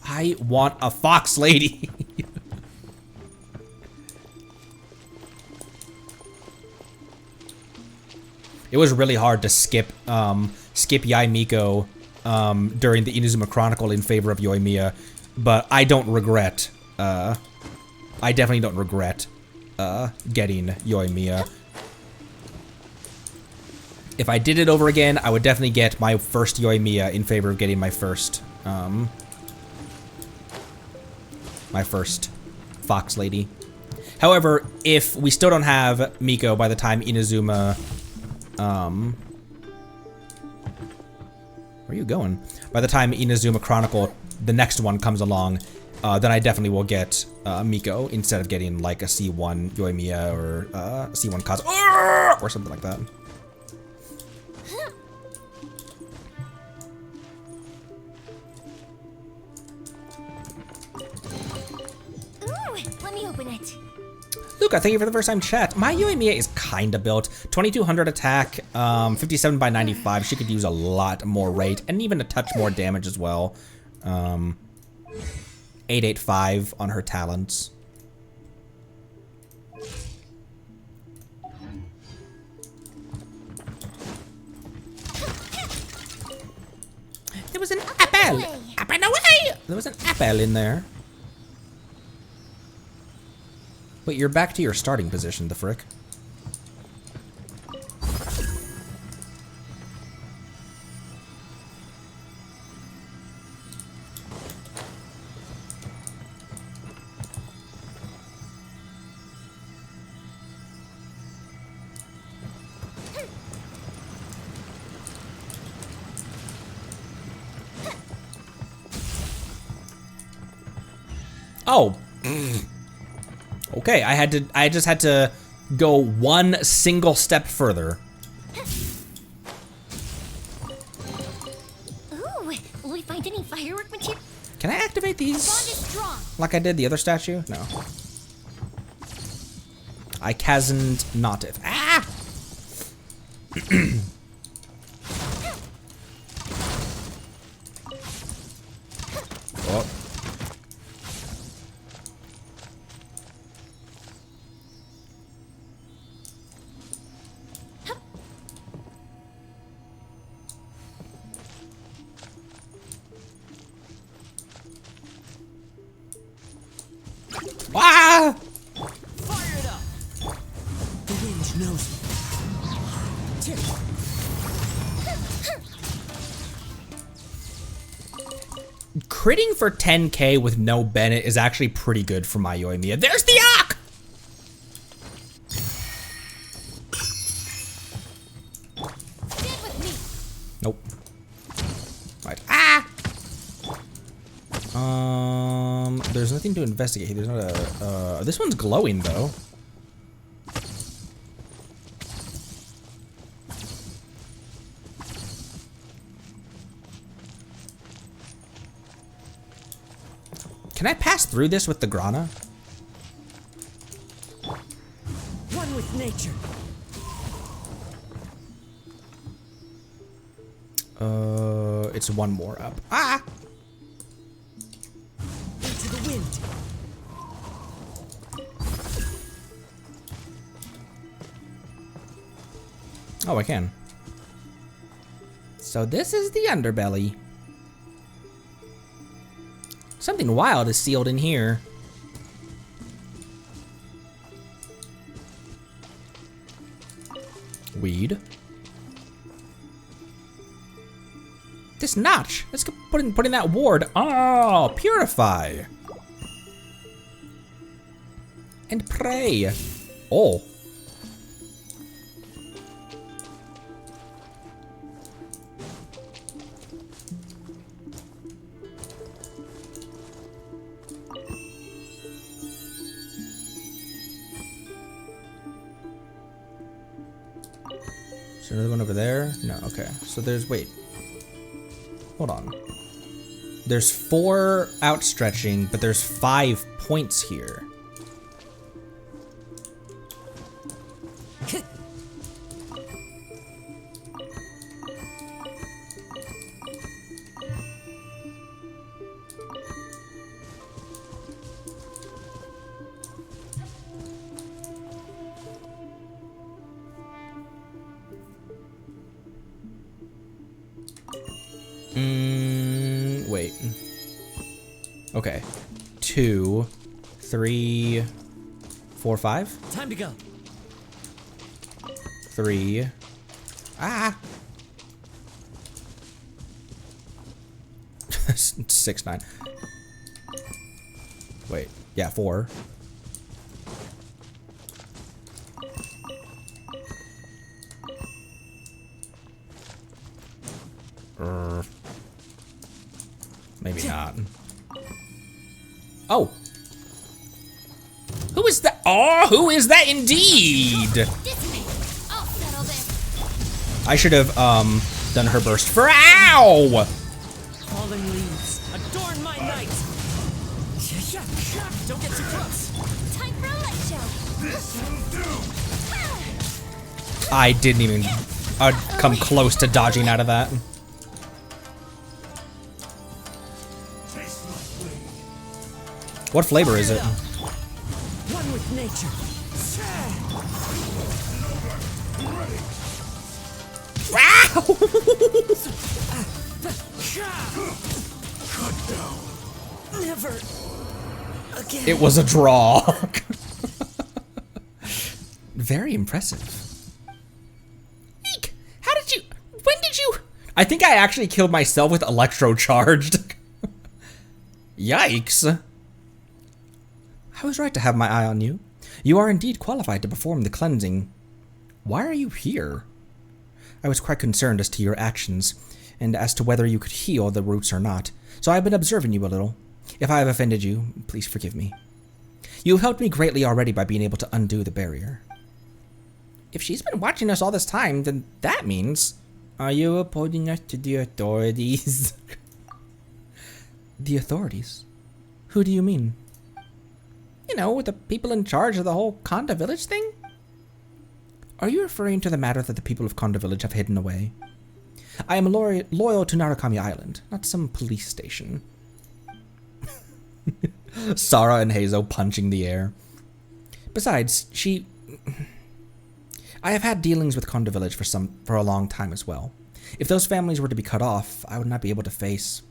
I want a fox lady. It was really hard to skip Yai Miko during the Inazuma Chronicle in favor of Yoimiya, but I don't regret. I definitely don't regret getting Yoimiya. If I did it over again, I would definitely get my first Yoimiya in favor of getting my first fox lady. However, if we still don't have Miko by the time Inazuma, where are you going? By the time Inazuma Chronicle, the next one comes along, then I definitely will get Miko instead of getting like a C1 Yoimiya or a C1 Kazu or something like that. Let me open it. Luca, thank you for the first time chat. My Yoimiya is kinda built. 2200 attack, 57 by 95. She could use a lot more rate and even a touch more damage as well. 885 on her talents. There was an apple! Apple away! There was an apple in there. Wait, you're back to your starting position, the frick. Oh. Okay, I just had to go one single step further. Ooh, will we find any firework material? Can I activate these? Bond is strong. Like I did the other statue? No. I can't not it. Ah! Oh. Ah! Fire it up! Village knows me. Critting for 10k with no Bennett is actually pretty good for my Yoimiya. There's the Ock! Stand with me. Nope. Right. Ah! There's nothing to investigate here. There's not a, this one's glowing though. Can I pass through this with the Grana? One with nature. It's one more up. Ah! Into the wind. Oh, I can. So this is the underbelly. Something wild is sealed in here. Weed. This notch. Let's put in that ward. Oh, purify. And pray. Oh. Is there another one over there? No, okay. So there's, wait. Hold on. There's 4 outstretching, but there's 5 points here. Wait. Okay. 2, 3, 4, 5? Time to go. 3. Ah! 6, 9. Wait. Yeah, 4. Maybe not. Oh! Who is that? Oh, who is that indeed? This way. I'll settle this. I should have, done her burst for ow! Falling leaves. Adorn my night. Don't get too close. Time for a light show. I didn't even come close to dodging out of that. What flavor is it? One with nature. Never again. It was a draw. Very impressive. Eek! How did you? When did you? I think I actually killed myself with electrocharged. Yikes. I was right to have my eye on you. You are indeed qualified to perform the cleansing. Why are you here? I was quite concerned as to your actions, and as to whether you could heal the roots or not, so I have been observing you a little. If I have offended you, please forgive me. You have helped me greatly already by being able to undo the barrier. If she's been watching us all this time, then that means... Are you reporting us to the authorities? The authorities? Who do you mean? You know, the people in charge of the whole Konda Village thing? Are you referring to the matter that the people of Konda Village have hidden away? I am loyal to Narukami Island, not some police station. Sarah and Hazo punching the air. Besides, I have had dealings with Konda Village for a long time as well. If those families were to be cut off, I would not be able to face...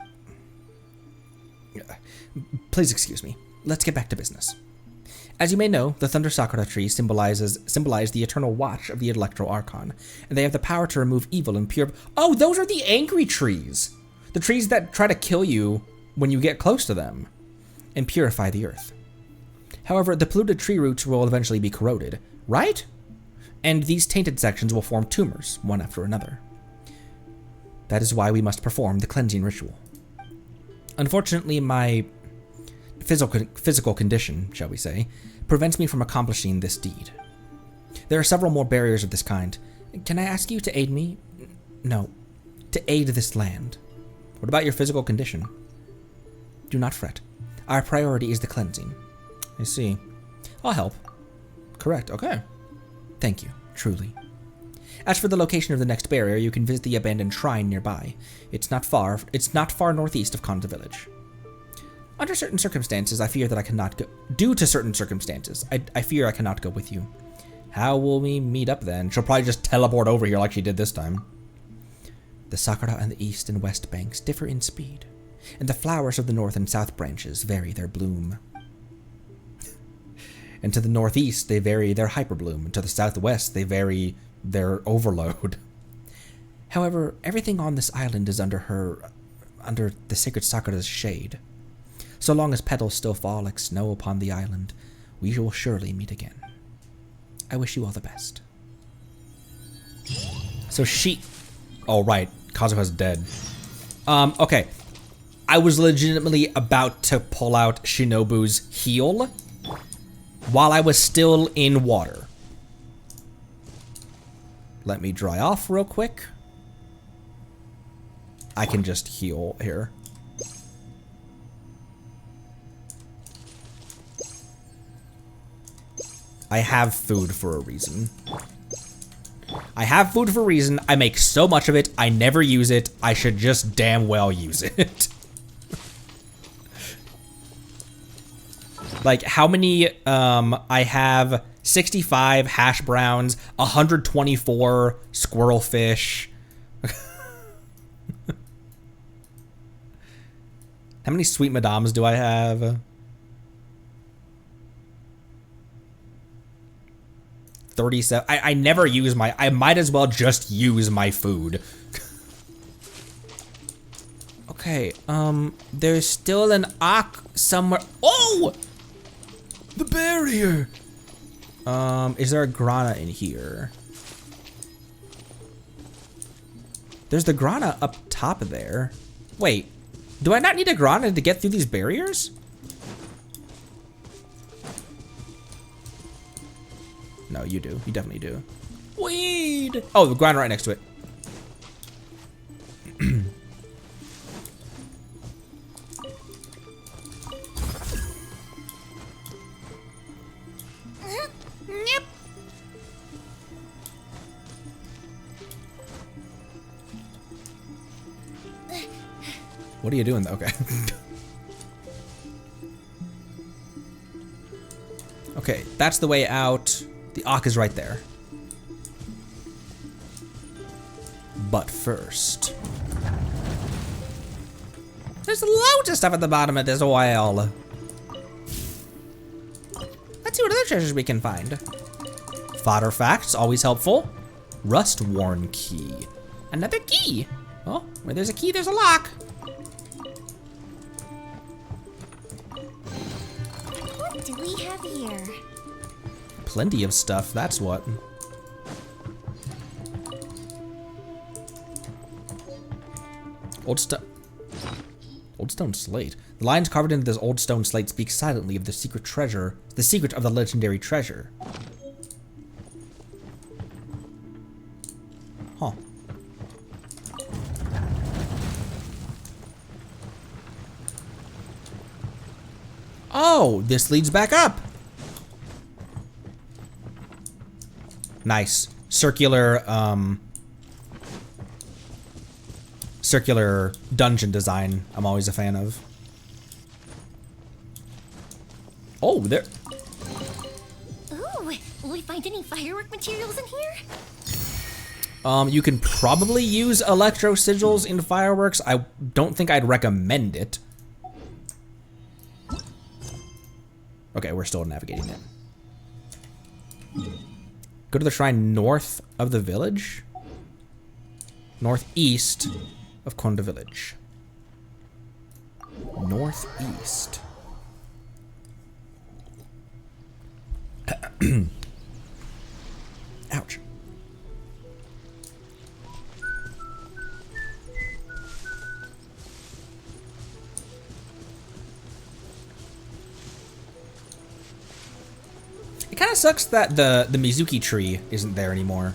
Please excuse me. Let's get back to business. As you may know, the Thunder Sakura tree symbolize the eternal watch of the Electro Archon, and they have the power to remove evil and pure. Oh, those are the angry trees! The trees that try to kill you when you get close to them, and purify the earth. However, the polluted tree roots will eventually be corroded, right? And these tainted sections will form tumors, one after another. That is why we must perform the cleansing ritual. Unfortunately, my physical condition, shall we say, prevents me from accomplishing this deed. There are several more barriers of this kind. Can I ask you to aid me? No, to aid this land. What about your physical condition? Do not fret. Our priority is the cleansing. I see. I'll help. Correct, okay. Thank you, truly. As for the location of the next barrier, you can visit the abandoned shrine nearby. It's not far northeast of Konda Village. Under certain circumstances, I fear that I cannot go. Due to certain circumstances, I fear I cannot go with you. How will we meet up then? She'll probably just teleport over here like she did this time. The sakura on the east and west banks differ in speed, and the flowers of the north and south branches vary their bloom. And to the northeast, they vary their hyperbloom, and to the southwest, they vary their overload. However, everything on this island is under the sacred sakura's shade. So long as petals still fall like snow upon the island, we will surely meet again. I wish you all the best. So she... Oh, right. Kazuha's dead. Okay. I was legitimately about to pull out Shinobu's heal while I was still in water. Let me dry off real quick. I can just heal here. I have food for a reason. I have food for a reason. I make so much of it. I never use it. I should just damn well use it. Like, how many, I have 65 hash browns, 124 squirrel fish. How many sweet madames do I have? 37. I never use my... I might as well just use my food. Okay, there's still an Ak somewhere. Oh! The barrier! Is there a grana in here? There's the grana up top of there. Wait, do I not need a grana to get through these barriers? No, you do. You definitely do. Weed! Oh, the grana right next to it. Yep. What are you doing? Okay. Okay, that's the way out. The Ak is right there. But first... There's loads of stuff at the bottom of this well. Let's see what other treasures we can find. Fodder facts, always helpful. Rust-worn key. Another key. Oh, where there's a key, there's a lock. What do we have here? Plenty of stuff, that's what. Old stone slate. The lines carved into this old stone slate speak silently of the secret treasure, the secret of the legendary treasure. Huh. Oh, this leads back up. Nice. Circular dungeon design I'm always a fan of. Oh, there. Ooh, will we find any firework materials in here? You can probably use electro sigils in fireworks. I don't think I'd recommend it. Okay, we're still navigating it. Go to the shrine north of the village? Northeast of Konda Village. Northeast. Ouch. It kind of sucks that the Mizuki tree isn't there anymore.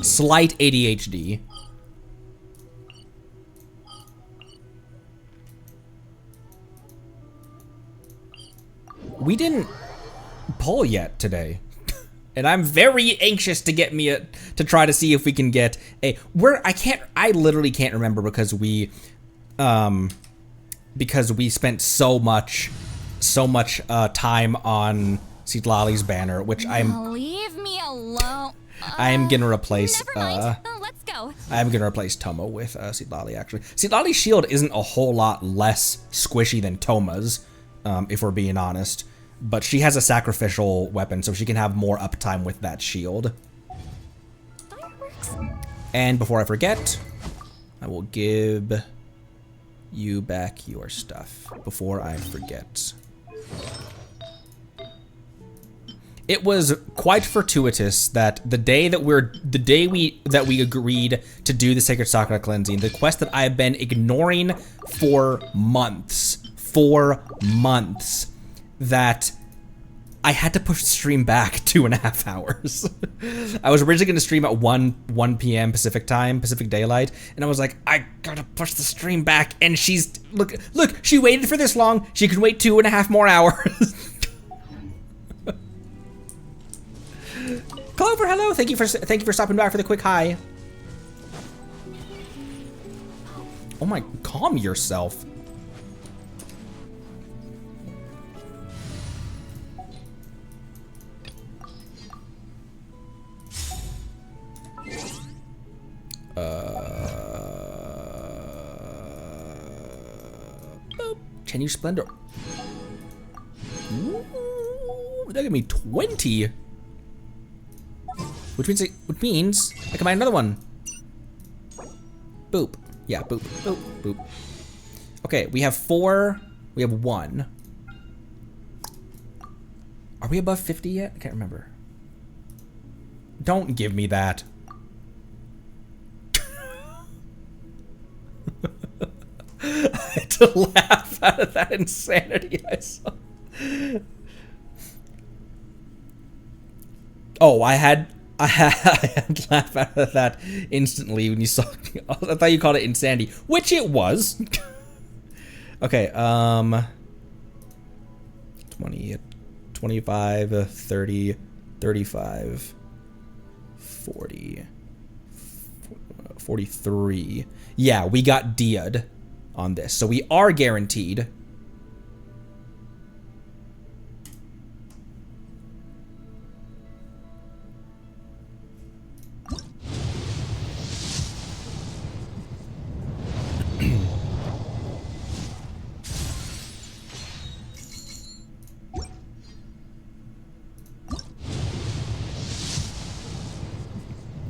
Slight ADHD. We didn't pull yet today. And I'm very anxious to get me to try to see if we can get a I literally can't remember because we spent so much time on Citlali's banner, which Leave me alone. I am gonna replace Never mind. Let's go. I'm gonna replace Tomo with Citlali actually. Citlali's shield isn't a whole lot less squishy than Toma's, if we're being honest. But she has a sacrificial weapon, so she can have more uptime with that shield. Fireworks. And before I forget, I will give you back your stuff before I forget. It was quite fortuitous that the day we agreed to do the Sacred Sakura cleansing, the quest that I have been ignoring for months, that I had to push the stream back 2.5 hours. I was originally going to stream at 1 p.m. Pacific time, Pacific Daylight, and I was like, I gotta push the stream back, and look, she waited for this long, she could wait 2.5 more hours. Clover, hello, thank you for stopping by for the quick hi. Oh my, calm yourself. Boop. Chenyu Splendor. Ooh, that gave me 20. Which means I can buy another one. Boop. Yeah, boop, boop, boop. Okay, we have 4. We have 1. Are we above 50 yet? I can't remember. Don't give me that. I had to laugh out of that insanity I saw. Oh, I had to laugh out of that instantly when you saw. I thought you called it insanity, which it was. Okay, 20, 25, 30, 35, 40, 43. Yeah, we got Dia'd on this, so we are guaranteed.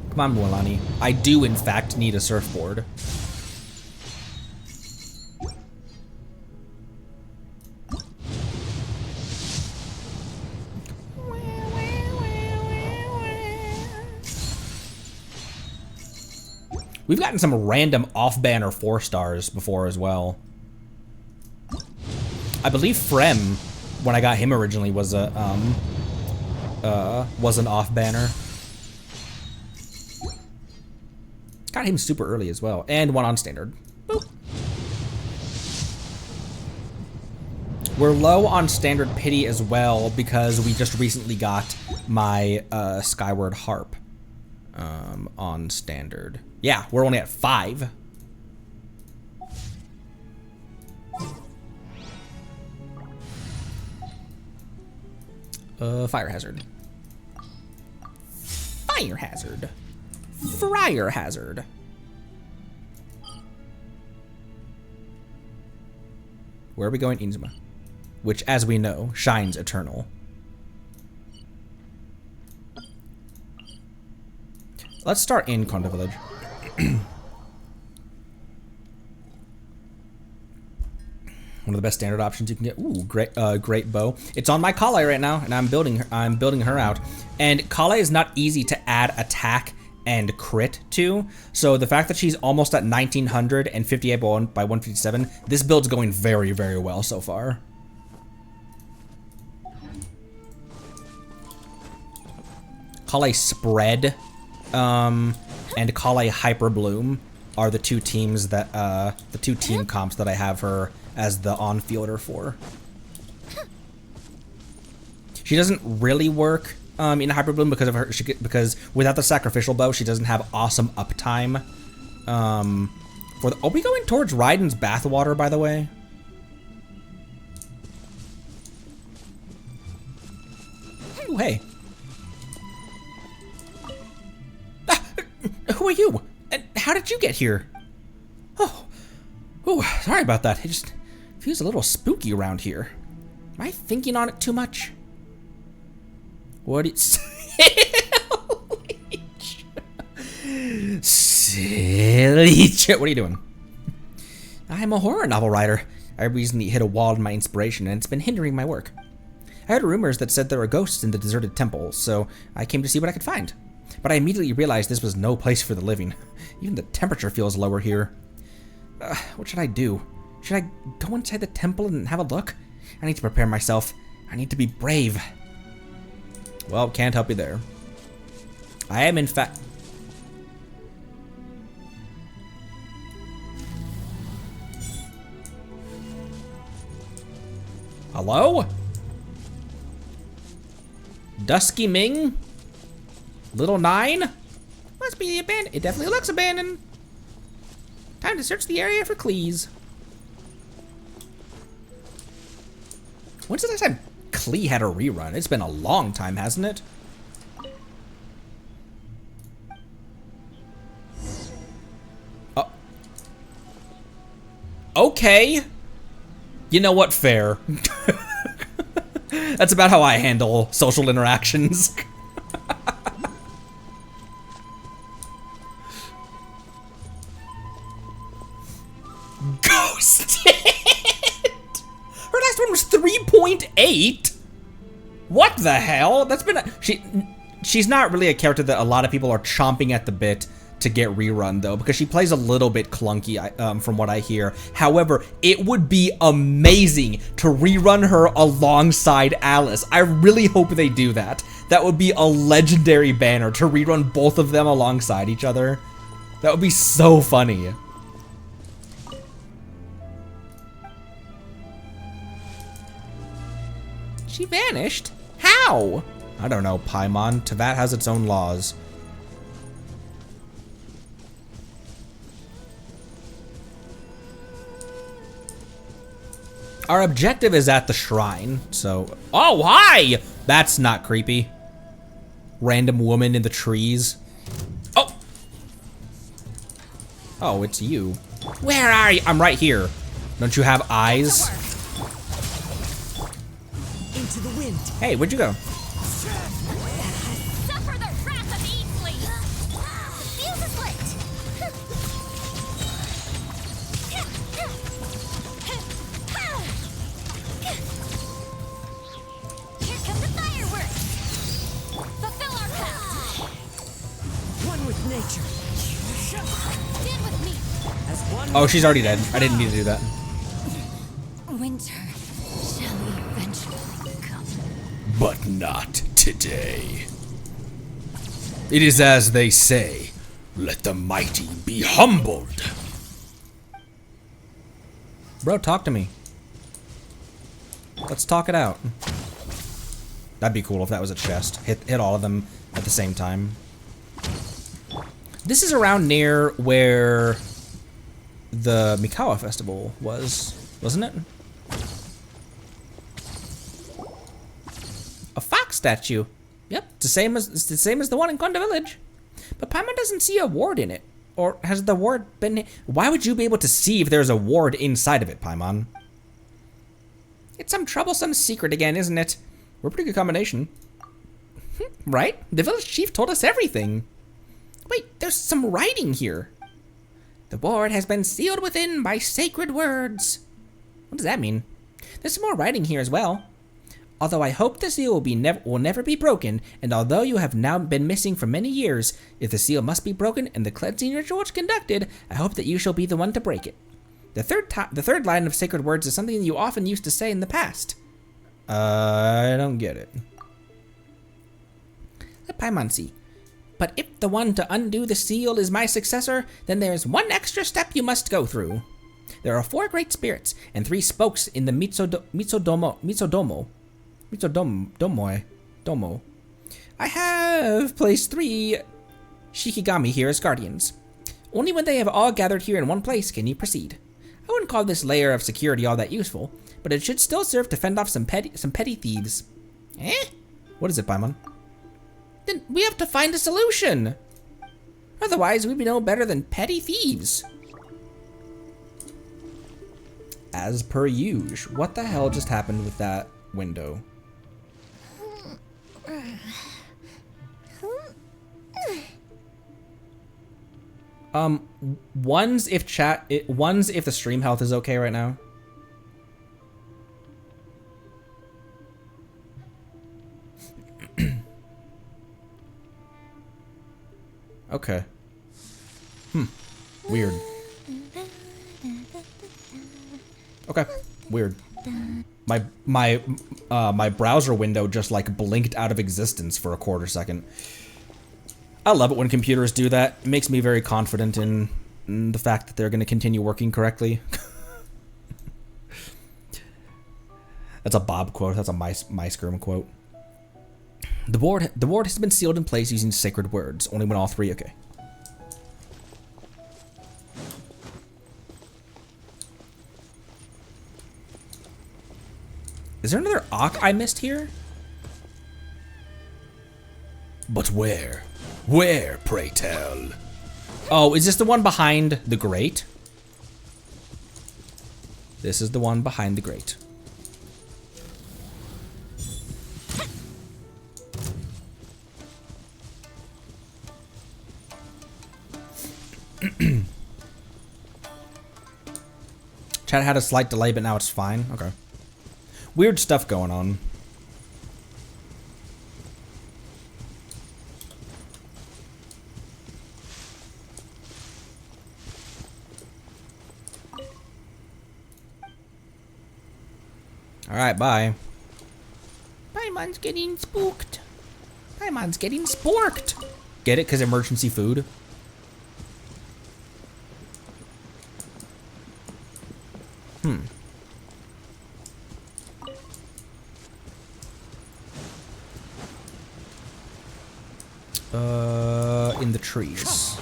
Come on, Mualani. I do, in fact, need a surfboard. We've gotten some random off-banner 4 stars before as well. I believe Frem, when I got him originally, was a was an off-banner. Got him super early as well, and 1 on standard. Boop. We're low on standard pity as well because we just recently got my Skyward Harp on standard. Yeah, we're only at 5. Fire hazard. Fire hazard. Fryer hazard. Where are we going? Inazuma. Which, as we know, shines eternal. Let's start in Konda Village. One of the best standard options you can get. Ooh, great bow. It's on my Collei right now, and I'm building her out. And Collei is not easy to add attack and crit to. So the fact that she's almost at 1900 and 58 by 157, this build's going very, very well so far. Collei Spread and Collei Hyper Bloom are the two teams that the two team comps that I have her as the on-fielder for. She doesn't really work in Hyper Bloom because of her because without the sacrificial bow, she doesn't have awesome uptime. Are we going towards Raiden's bathwater, by the way? Oh, hey. Who are you? And how did you get here? Oh, sorry about that. It just feels a little spooky around here. Am I thinking on it too much? What is... Silly shit. What are you doing? I'm a horror novel writer. I recently hit a wall in my inspiration, and it's been hindering my work. I heard rumors that said there were ghosts in the deserted temple, so I came to see what I could find. But I immediately realized this was no place for the living. Even the temperature feels lower here. What should I do? Should I go inside the temple and have a look? I need to prepare myself. I need to be brave. Well, can't help you there. I am in fact... Hello? Dusky Ming? Little Nine? Must be the abandoned. It definitely looks abandoned. Time to search the area for Clees. When's the last time Klee had a rerun? It's been a long time, hasn't it? Oh. Okay. You know what? Fair. That's about how I handle social interactions. Ghosted! Her last one was 3.8? What the hell? That's been she's not really a character that a lot of people are chomping at the bit to get rerun, though, because she plays a little bit clunky from what I hear. However, it would be amazing to rerun her alongside Alice. I really hope they do that. That would be a legendary banner to rerun both of them alongside each other. That would be so funny. She vanished? How? I don't know, Paimon. Teyvat has its own laws. Our objective is at the shrine, so... Oh, hi! That's not creepy. Random woman in the trees. Oh! Oh, it's you. Where are you? I'm right here. Don't you have eyes? Into the wind. Hey, where'd you go? Suffer the wrath of Easley! Fuse is lit! Here come the fireworks! Fulfill our pact! One with nature. Stand with me! As one Oh, she's already dead. I didn't mean to do that. Winter shall eventually come. But not today. It is as they say, let the mighty be humbled. Bro, talk to me. Let's talk it out. That'd be cool if that was a chest. Hit all of them at the same time. This is around near where the Mikawa festival was, wasn't it? A fox statue. Yep, it's the same as the one in Konda Village. But Paimon doesn't see a ward in it. Or has the ward been... Why would you be able to see if there's a ward inside of it, Paimon? It's some troublesome secret again, isn't it? We're a pretty good combination. Right? The village chief told us everything. Wait, there's some writing here. The ward has been sealed within by sacred words. What does that mean? There's some more writing here as well. Although I hope the seal will never be broken, and although you have now been missing for many years, if the seal must be broken and the cleansing ritual is conducted, I hope that you shall be the one to break it. The third line of sacred words is something you often used to say in the past. I don't get it. Paimansi. But if the one to undo the seal is my successor, then there's one extra step you must go through. There are 4 great spirits and 3 spokes in the Domo. I have placed 3 Shikigami here as guardians. Only when they have all gathered here in one place can you proceed. I wouldn't call this layer of security all that useful, but it should still serve to fend off some petty thieves. Eh? What is it, Paimon? Then we have to find a solution. Otherwise, we'd be no better than petty thieves. As per usual. What the hell just happened with that window? One's if the stream health is okay right now. Okay. Weird. Okay. Weird. My browser window just like blinked out of existence for a quarter second. I love it when computers do that. It makes me very confident in the fact that they're going to continue working correctly. That's a Bob quote. That's a MyScrim quote. The ward has been sealed in place using sacred words. Only when all 3. Okay. Is there another Ak I missed here? But where? Where, pray tell? Oh, is this the one behind the grate? This is the one behind the grate. Chat had a slight delay, but now it's fine. Okay. Weird stuff going on. Alright, bye. Paimon's getting spooked. Paimon's getting sporked. Get it? Because emergency food? In the trees.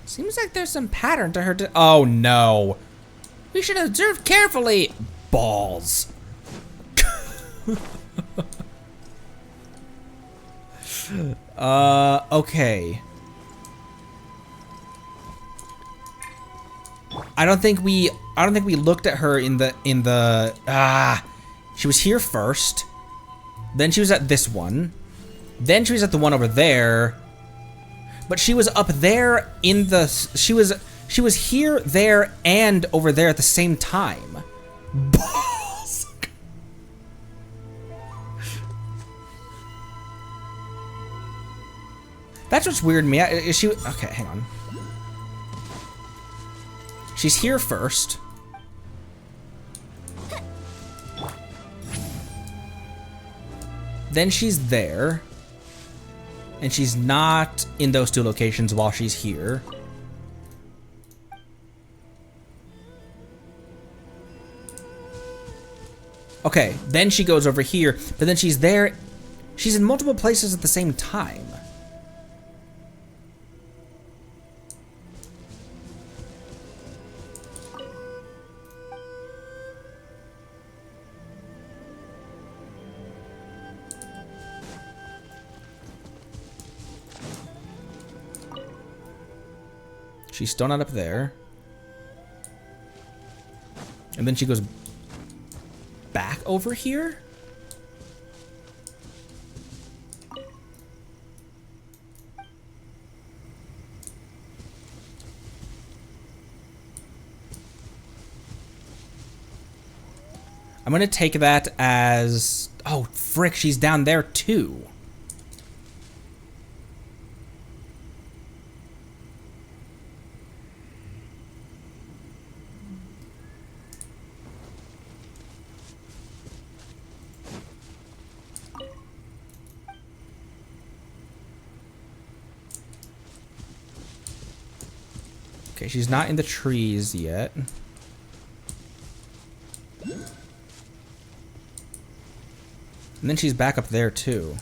Seems like there's some pattern to her. Oh no. We should observe carefully. Balls. Okay. I don't think we looked at her in the she was here first. Then she was at this one. Then she was at the one over there. But she was up there in the she was here, there, and over there at the same time. Balls. That's what's weird to me. Is she okay, hang on. She's here first. Then she's there. And she's not in those 2 locations while she's here. Okay, then she goes over here, but then she's there. She's in multiple places at the same time. She's still not up there. And then she goes back over here? I'm gonna take that as... Oh, frick, she's down there too. Okay, she's not in the trees yet. And then she's back up there too.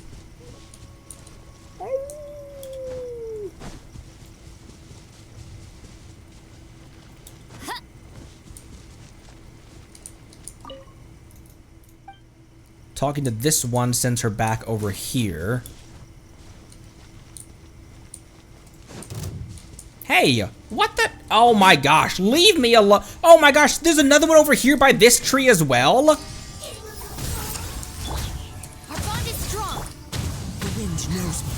Talking to this one sends her back over here. Hey, what the? Oh my gosh, leave me alone. Oh my gosh, there's another one over here by this tree as well. Our bond is strong. The wind knows me.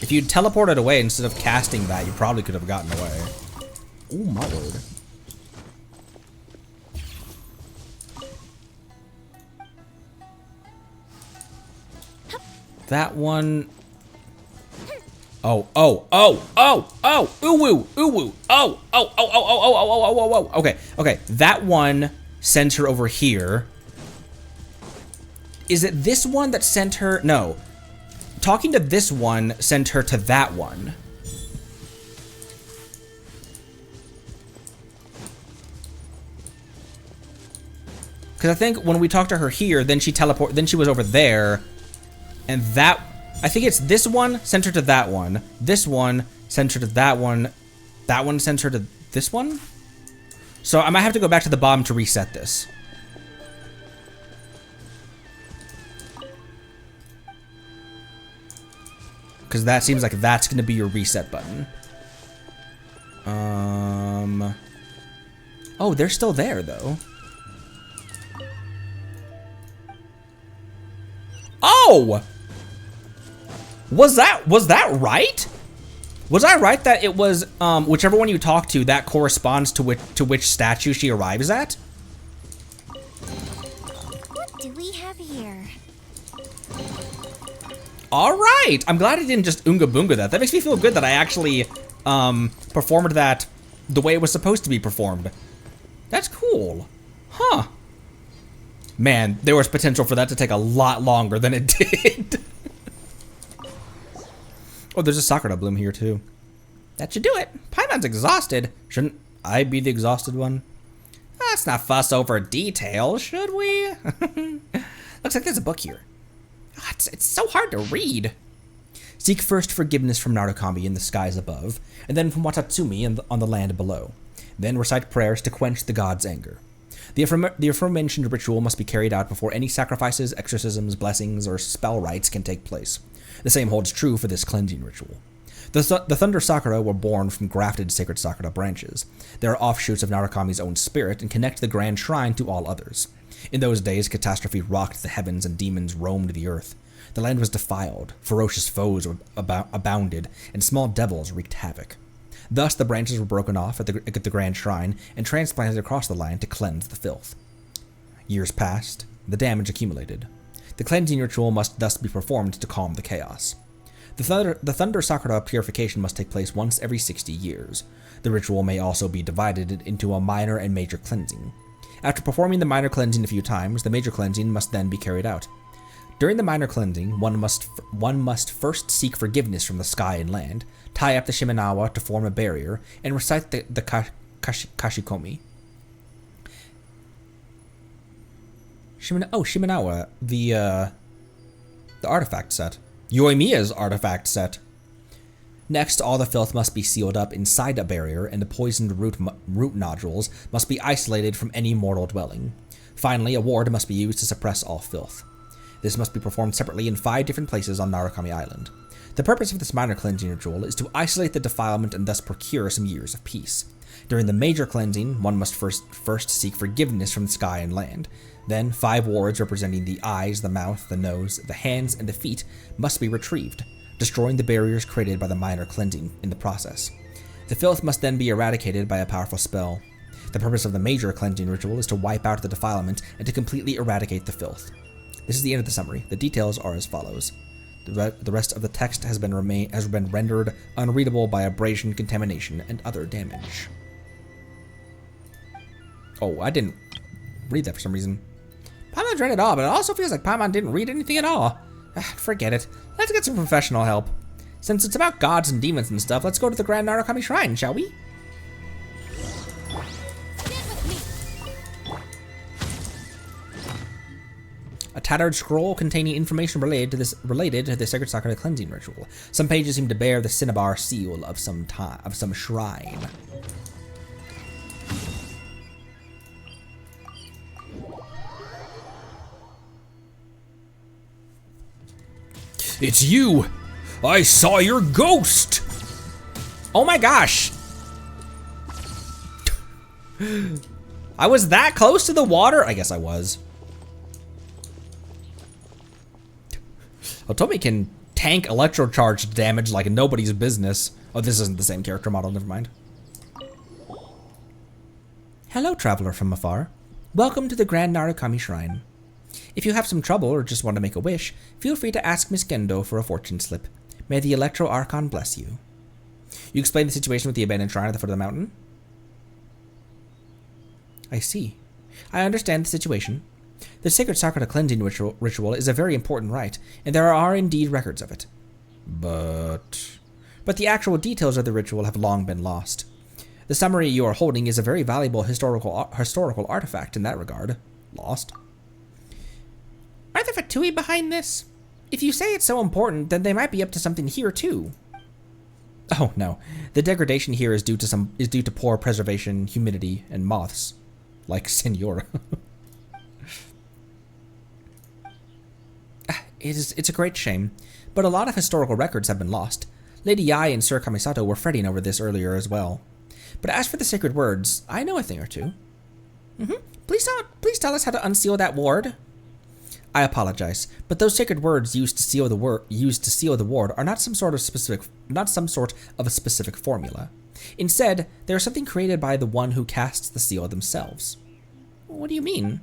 If you'd teleported away instead of casting that, you probably could have gotten away. Oh my word. That one. Oh, oh, oh, oh, oh, ooh, woo, ooh, woo, oh, oh, oh, oh, oh, oh, oh, oh, oh, oh, okay, okay. That one sent her over here. Is it this one that sent her? No. Talking to this one sent her to that one. Because I think when we talked to her here, then she then she was over there. And that, I think it's this one sent her to that one. This one sent her to that one. That one sent her to this one. So I might have to go back to the bottom to reset this. Because that seems like that's going to be your reset button. Oh, they're still there though. Oh! Was that right? Was I right that it was whichever one you talk to that corresponds to which statue she arrives at? What do we have here? All right, I'm glad I didn't just Oonga Boonga that. That makes me feel good that I actually performed that the way it was supposed to be performed. That's cool, huh? Man, there was potential for that to take a lot longer than it did. Oh, there's a Sakura bloom here too. That should do it. Paimon's exhausted. Shouldn't I be the exhausted one? Let's not fuss over details, should we? Looks like there's a book here. Oh, it's so hard to read. Seek first forgiveness from Narukami in the skies above, and then from Watatsumi on the land below. Then recite prayers to quench the god's anger. The aforementioned ritual must be carried out before any sacrifices, exorcisms, blessings, or spell rites can take place. The same holds true for this cleansing ritual. The Thunder Sakura were born from grafted sacred Sakura branches. They are offshoots of Narukami's own spirit and connect the grand shrine to all others. In those days, catastrophe rocked the heavens and demons roamed the earth. The land was defiled, ferocious foes abounded, and small devils wreaked havoc. Thus, the branches were broken off at the grand shrine and transplanted across the land to cleanse the filth. Years passed, the damage accumulated. The cleansing ritual must thus be performed to calm the chaos. The Thunder Sakura purification must take place once every 60 years. The ritual may also be divided into a minor and major cleansing. After performing the minor cleansing a few times, the major cleansing must then be carried out. During the minor cleansing, one must first seek forgiveness from the sky and land, tie up the Shimenawa to form a barrier, and recite the Kashikomi. Shimenawa, the artifact set. Yoimiya's artifact set. Next, all the filth must be sealed up inside a barrier, and the poisoned root nodules must be isolated from any mortal dwelling. Finally, a ward must be used to suppress all filth. This must be performed separately in 5 different places on Narukami Island. The purpose of this minor cleansing ritual is to isolate the defilement and thus procure some years of peace. During the major cleansing, one must first seek forgiveness from the sky and land. Then, 5 wards representing the eyes, the mouth, the nose, the hands, and the feet must be retrieved, destroying the barriers created by the minor cleansing in the process. The filth must then be eradicated by a powerful spell. The purpose of the major cleansing ritual is to wipe out the defilement and to completely eradicate the filth. This is the end of the summary. The details are as follows. The rest of the text has been rendered unreadable by abrasion, contamination, and other damage. Oh, I didn't read that for some reason. Paimon's read it all, but it also feels like Paimon didn't read anything at all. Forget it. Let's get some professional help. Since it's about gods and demons and stuff, let's go to the Grand Narukami Shrine, shall we? A tattered scroll containing information related to the Sacred Sakura cleansing ritual. Some pages seem to bear the cinnabar seal of some shrine. It's you! I saw your ghost! Oh my gosh! I was that close to the water? I guess I was. Otomi can tank electrocharge damage like nobody's business. Oh, this isn't the same character model, never mind. Hello, traveler from afar. Welcome to the Grand Narukami Shrine. If you have some trouble or just want to make a wish, feel free to ask Miss Gendo for a fortune slip. May the Electro Archon bless you. You explained the situation with the abandoned shrine at the foot of the mountain? I see. I understand the situation. The Sacred Sakura cleansing ritual is a very important rite, and there are indeed records of it. But the actual details of the ritual have long been lost. The summary you are holding is a very valuable historical artifact in that regard. Lost. Are there Fatui behind this? If you say it's so important, then they might be up to something here too. Oh no, the degradation here is due to poor preservation, humidity, and moths, like Senora. It's a great shame, but a lot of historical records have been lost. Lady Yai and Sir Kamisato were fretting over this earlier as well. But as for the sacred words, I know a thing or two. Please tell us how to unseal that ward. I apologize, but those sacred words used to seal the ward are not some sort of a specific formula. Instead, they are something created by the one who casts the seal themselves. What do you mean?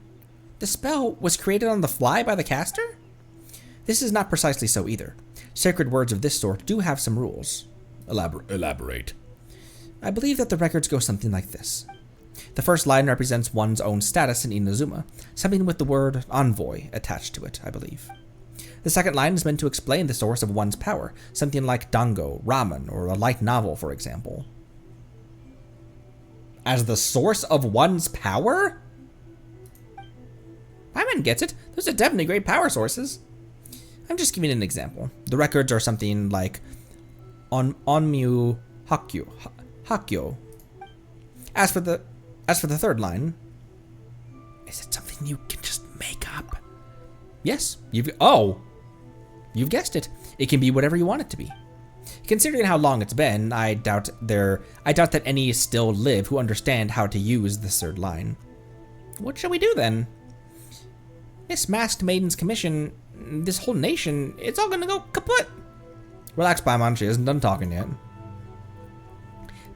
The spell was created on the fly by the caster? This is not precisely so either. Sacred words of this sort do have some rules. Elaborate. I believe that the records go something like this. The first line represents one's own status in Inazuma, something with the word envoy attached to it, I believe. The second line is meant to explain the source of one's power, something like dango, ramen, or a light novel, for example. As the source of one's power? Paimon gets it. Those are definitely great power sources. I'm just giving an example. The records are something like Onmyu Hakyo. As for the third line, is it something you can just make up? Yes, you've guessed it. It can be whatever you want it to be. Considering how long it's been, I doubt that any still live who understand how to use the third line. What shall we do then? This masked maiden's commission, this whole nation, it's all gonna go kaput. Relax, Paimon, she isn't done talking yet.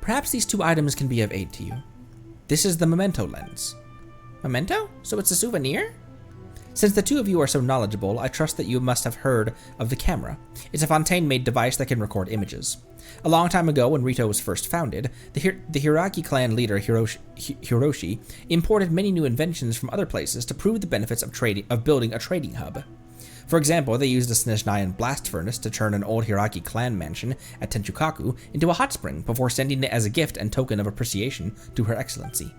Perhaps these 2 items can be of aid to you. This is the Momento lens. Memento? So it's a souvenir? Since the 2 of you are so knowledgeable, I trust that you must have heard of the camera. It's a Fontaine-made device that can record images. A long time ago, when Rito was first founded, the Hiraki clan leader Hiroshi imported many new inventions from other places to prove the benefits of building a trading hub. For example, they used a Snezhnayan blast furnace to turn an old Hiraki clan mansion at Tenchukaku into a hot spring before sending it as a gift and token of appreciation to Her Excellency.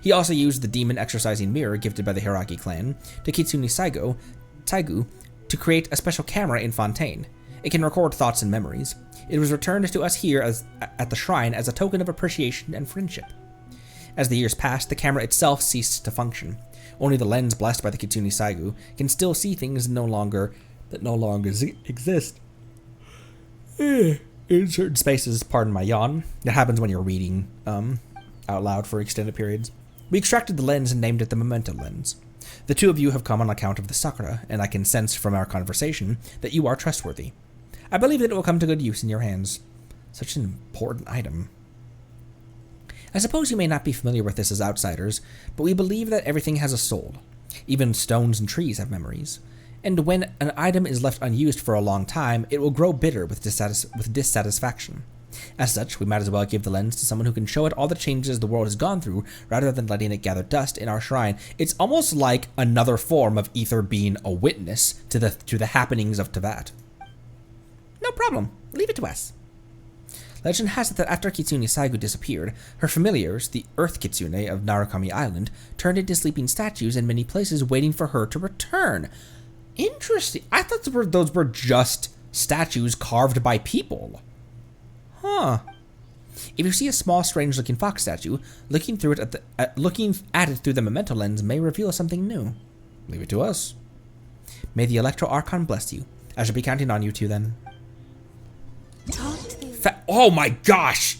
He also used the demon exorcising mirror gifted by the Hiraki clan to Kitsune Taigu to create a special camera in Fontaine. It can record thoughts and memories. It was returned to us here at the shrine as a token of appreciation and friendship. As the years passed, the camera itself ceased to function. Only the lens blessed by the Kitsune Saigu can still see things that no longer exist. In certain spaces, pardon my yawn. That happens when you're reading out loud for extended periods. We extracted the lens and named it the Momento lens. The two of you have come on account of the Sakura, and I can sense from our conversation that you are trustworthy. I believe that it will come to good use in your hands. Such an important item. I suppose you may not be familiar with this as outsiders, but we believe that everything has a soul. Even stones and trees have memories. And when an item is left unused for a long time, it will grow bitter with dissatisfaction. As such, we might as well give the lens to someone who can show it all the changes the world has gone through, rather than letting it gather dust in our shrine. It's almost like another form of Ether being a witness to the happenings of Teyvat. No problem. Leave it to us. Legend has it that after Kitsune Saigu disappeared, her familiars, the Earth Kitsune of Narukami Island, turned into sleeping statues in many places waiting for her to return. Interesting. I thought those were just statues carved by people. Huh. If you see a small, strange-looking fox statue, looking at it through the Momento lens may reveal something new. Leave it to us. May the Electro Archon bless you. I shall be counting on you two then. Oh my gosh!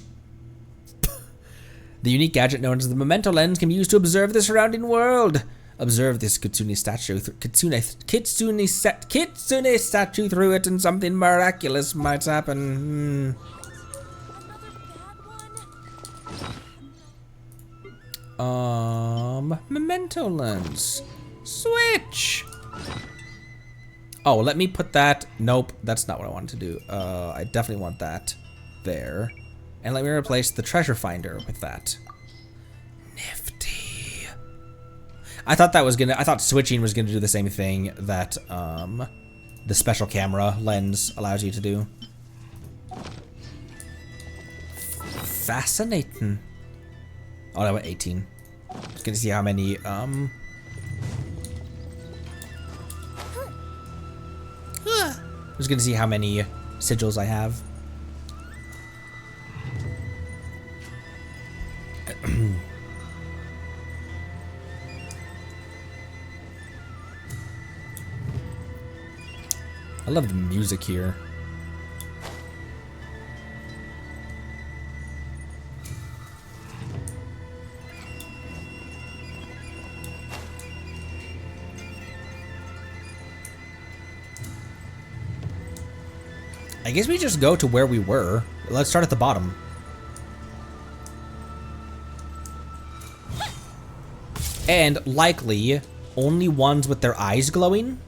The unique gadget known as the Momento lens can be used to observe the surrounding world. Observe this kitsune statue through it, and something miraculous might happen. Momento lens. Switch. Oh, let me put that. Nope, that's not what I wanted to do. I definitely want that there. And let me replace the treasure finder with that. Nifty. I thought switching was gonna do the same thing that the special camera lens allows you to do. Fascinating. Oh, I went 18. Just gonna see how many just gonna see how many sigils I have. I love the music here. I guess we just go to where we were. Let's start at the bottom. And likely only ones with their eyes glowing,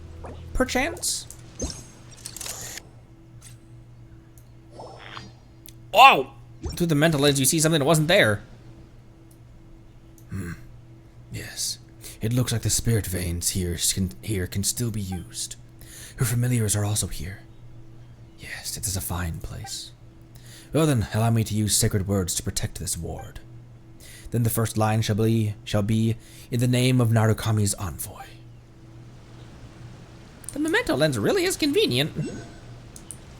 perchance. Oh! Through the mental lens, you see something that wasn't there. Yes. It looks like the spirit veins here can still be used. Her familiars are also here. Yes, it is a fine place. Well then, allow me to use sacred words to protect this ward. Then the first line shall be in the name of Narukami's envoy. The Momento lens really is convenient.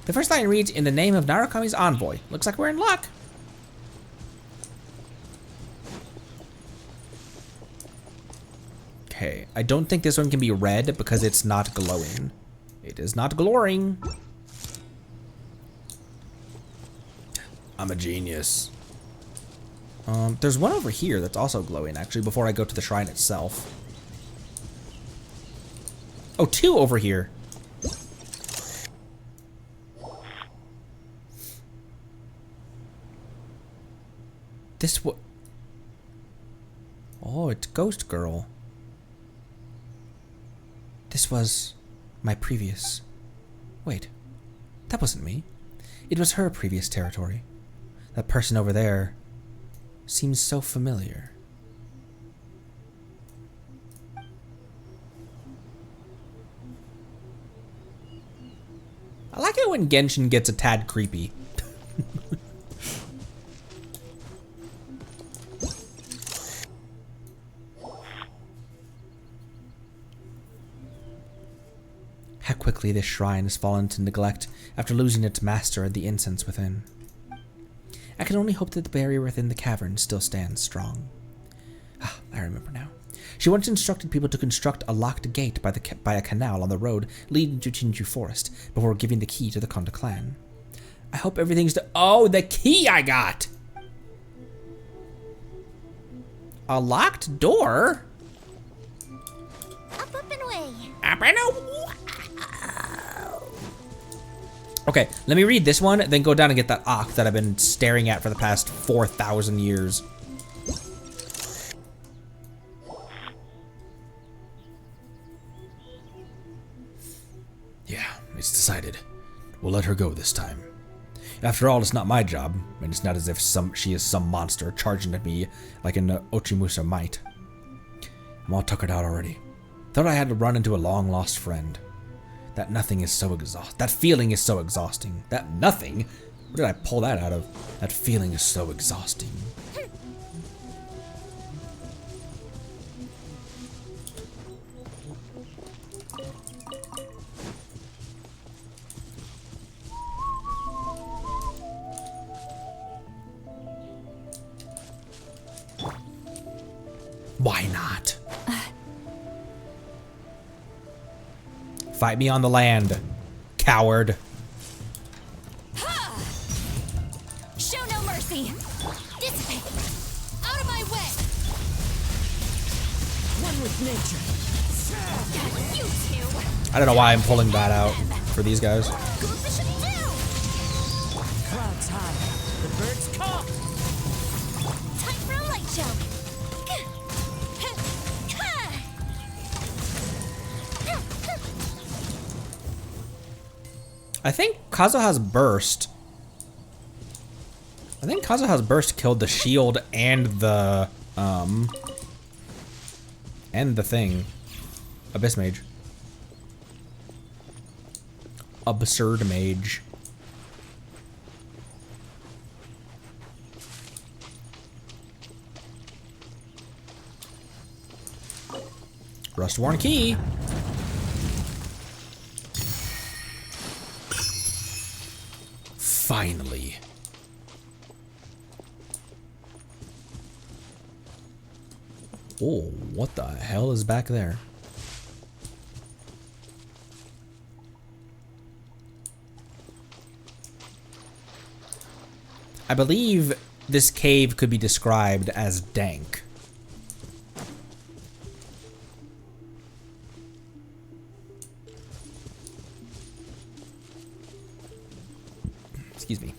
The first line reads, in the name of Narukami's envoy. Looks like we're in luck. Okay, I don't think this one can be read because it's not glowing. It is not glowing. I'm a genius. There's one over here that's also glowing, actually, before I go to the shrine itself. Oh, two over here. This what? Oh, it's Ghost Girl. This was my previous... Wait, that wasn't me. It was her previous territory. That person over there seems so familiar. I like it when Genshin gets a tad creepy. How quickly this shrine has fallen to neglect after losing its master and the incense within. I can only hope that the barrier within the cavern still stands strong. Ah, I remember now. She once instructed people to construct a locked gate by a canal on the road leading to Chinju Forest before giving the key to the Konda clan. I hope everything's oh, the key I got! A locked door? Up and away. Up and away. Okay, let me read this one, then go down and get that Ankh that I've been staring at for the past 4,000 years. Yeah, it's decided. We'll let her go this time. After all, it's not my job, and it's not as if she is some monster charging at me like an Ochimusa might. I'm all tuckered out already. Thought I had to run into a long-lost friend. That nothing is so exhausting. That feeling is so exhausting. That nothing? Where did I pull that out of? That feeling is so exhausting. Why not? Fight me on the land, coward. Show no mercy. Dissipate. Out of my way. One with nature. Got you two. I don't know why I'm pulling that out for these guys. Go fishing too. Clouds high. The birds call. Time for a light show. I think Kazuha's burst. I think Kazuha's burst killed the shield and the thing. Abyss Mage. Absurd Mage. Rustworn Key. Finally. Oh, what the hell is back there? I believe this cave could be described as dank. Excuse me.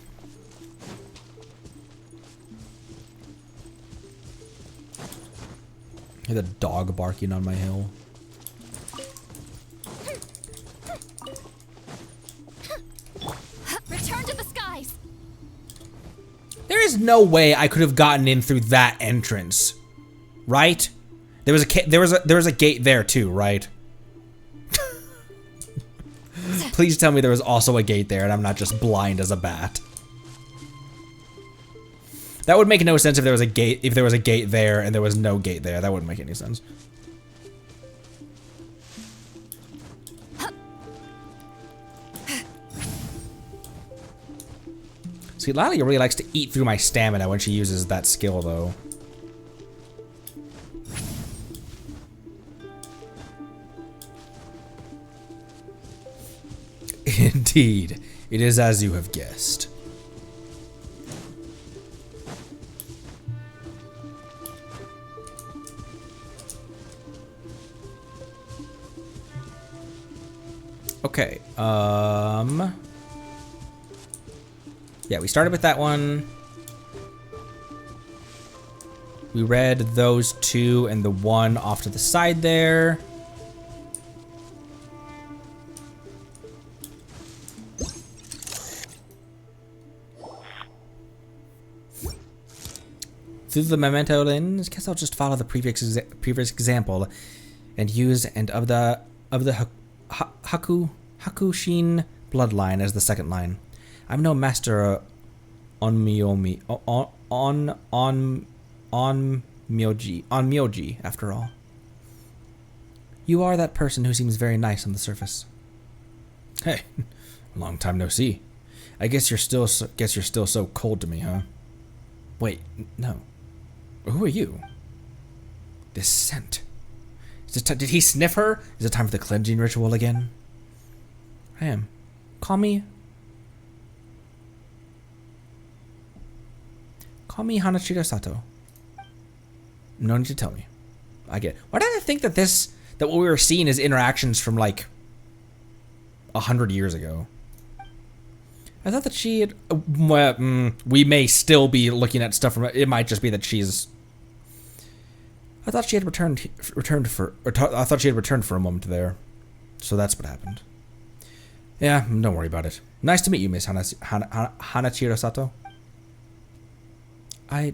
I hear the dog barking on my hill. Return to the skies. There is no way I could have gotten in through that entrance, right? There was a gate there too, right? Please tell me there was also a gate there and I'm not just blind as a bat. That would make no sense if there was a gate there and there was no gate there. That wouldn't make any sense. See, Lali really likes to eat through my stamina when she uses that skill, though. Indeed, it is as you have guessed. Okay, yeah, we started with that one. We read those two and the one off to the side there. Through the Momento lens, guess I'll just follow the previous example and use of the Hakushin bloodline as the second line. I'm no master on Myoji after all. You are that person who seems very nice on the surface. Hey, long time no see. I guess you're still so cold to me, huh? Wait, no. Who are you? This scent. Did he sniff her? Is it time for the cleansing ritual again? I am. Call me Hanachirusato. No need to tell me. I get it. Why did I think that that what we were seeing is interactions from like 100 years ago? I thought that she had. We may still be looking at stuff from. It might just be that she's. I thought she had returned for. I thought she had returned for a moment there, so that's what happened. Yeah, don't worry about it. Nice to meet you, Miss Hanachirusato. I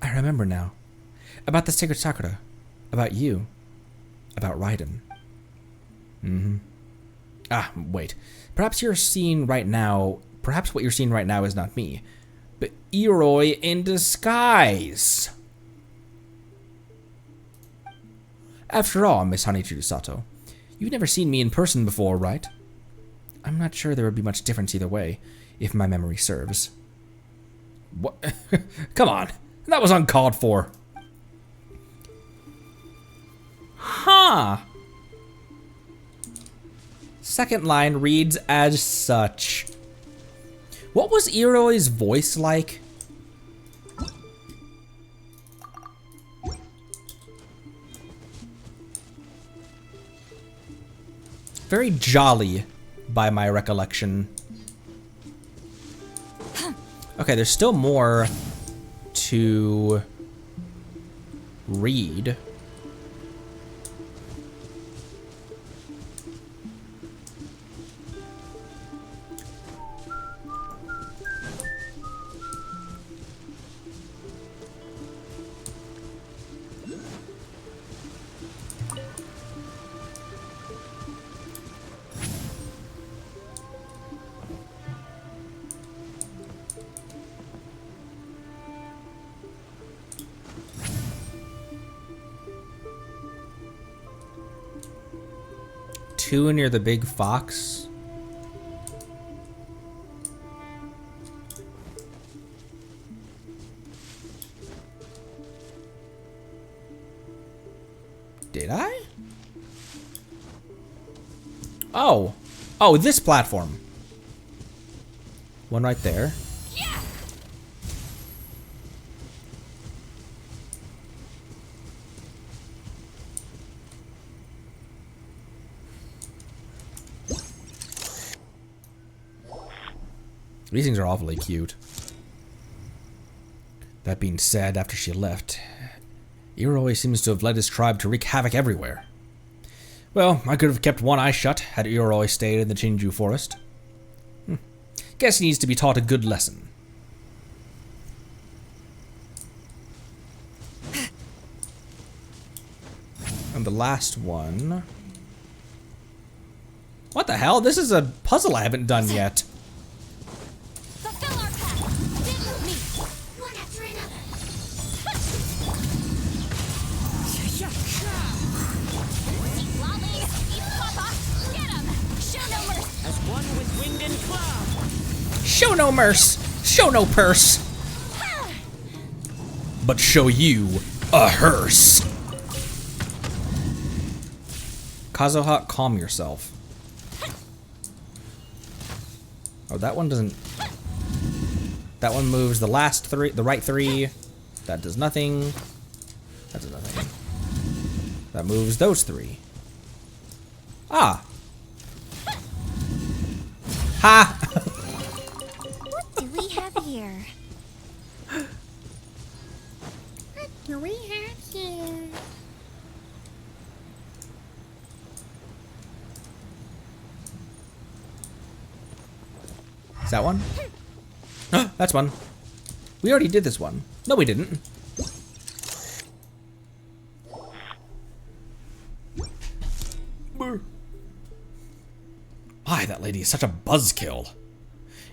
remember now. About the sacred sakura. About you. About Raiden. Wait. Perhaps what you're seeing right now is not me, but Iroi in disguise. After all, Miss Hanachirusato, you've never seen me in person before, right? I'm not sure there would be much difference either way, if my memory serves. What? Come on. That was uncalled for. Huh. Second line reads as such. What was Iroi's voice like? Very jolly, by my recollection. Okay, there's still more to read. Two near the big fox. Did I? Oh. Oh, this platform. One right there. Yeah. These things are awfully cute. That being said, after she left, Iroi seems to have led his tribe to wreak havoc everywhere. Well, I could have kept one eye shut had Iroi stayed in the Chinju forest. Guess he needs to be taught a good lesson. And the last one... What the hell? This is a puzzle I haven't done yet. Fulfill our path. Stay with me. One after another. Keep lolling. Keep papa. Get him. Show no mercy. As one with wind and cloud. Show no mercy. Show no purse. But show you a hearse. Kazuha, calm yourself. Oh, that one doesn't... That one moves the last three, the right three. That does nothing. That does nothing. That moves those three. Ah. Ha! What do we have here? What do we have here? Is that one? That's one. We already did this one. No, we didn't. Why, that lady is such a buzzkill.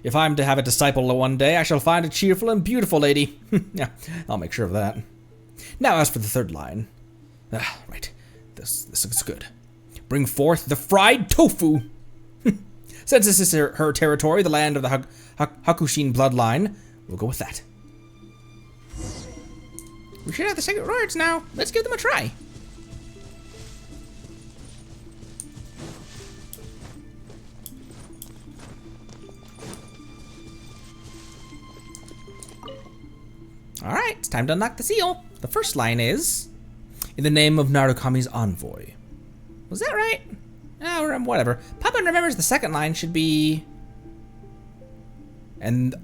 If I'm to have a disciple one day, I shall find a cheerful and beautiful lady. Yeah, I'll make sure of that. Now, as for the third line. Right. This looks good. Bring forth the fried tofu. Since this is her territory, the land of the Hakushin bloodline, we'll go with that. We should have the secret words now. Let's give them a try. Alright, it's time to unlock the seal. The first line is, in the name of Narukami's envoy. Was that right? Oh, whatever. Papa remembers the second line should be... And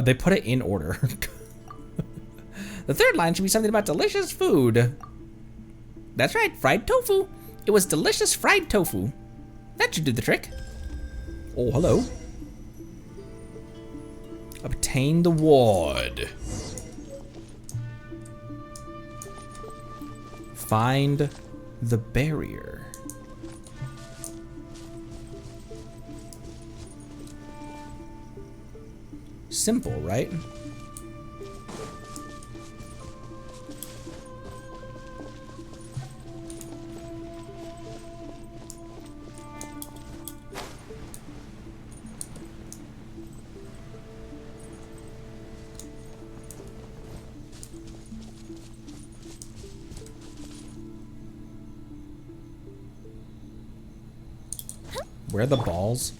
they put it in order. The third line should be something about delicious food. That's right, fried tofu. It was delicious fried tofu. That should do the trick. Oh, hello. Obtain the ward. Find the barrier. Simple, right? Where are the balls?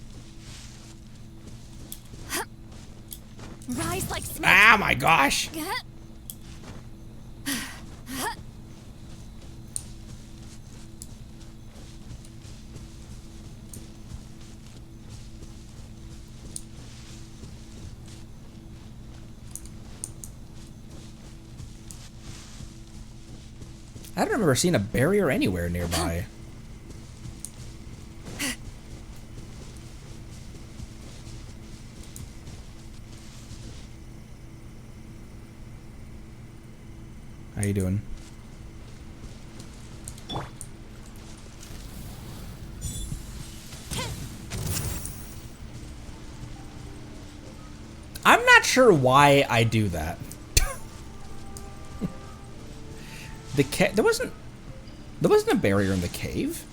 Rise like smoke. Ah, my gosh! I don't remember seeing a barrier anywhere nearby. How you doing? I'm not sure why I do that. There wasn't a barrier in the cave.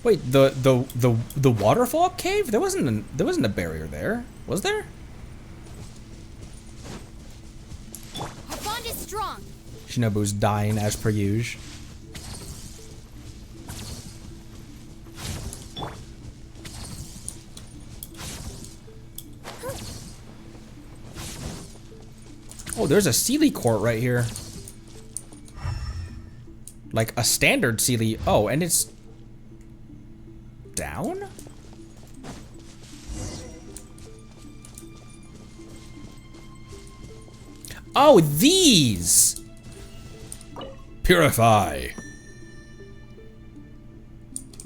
Wait, the waterfall cave? There wasn't a barrier there, was there? Our bond is strong. Shinobu's dying as per usual. Oh, there's a Sealy court right here. Like a standard Sealy. Oh, and it's down? Oh, these! Purify.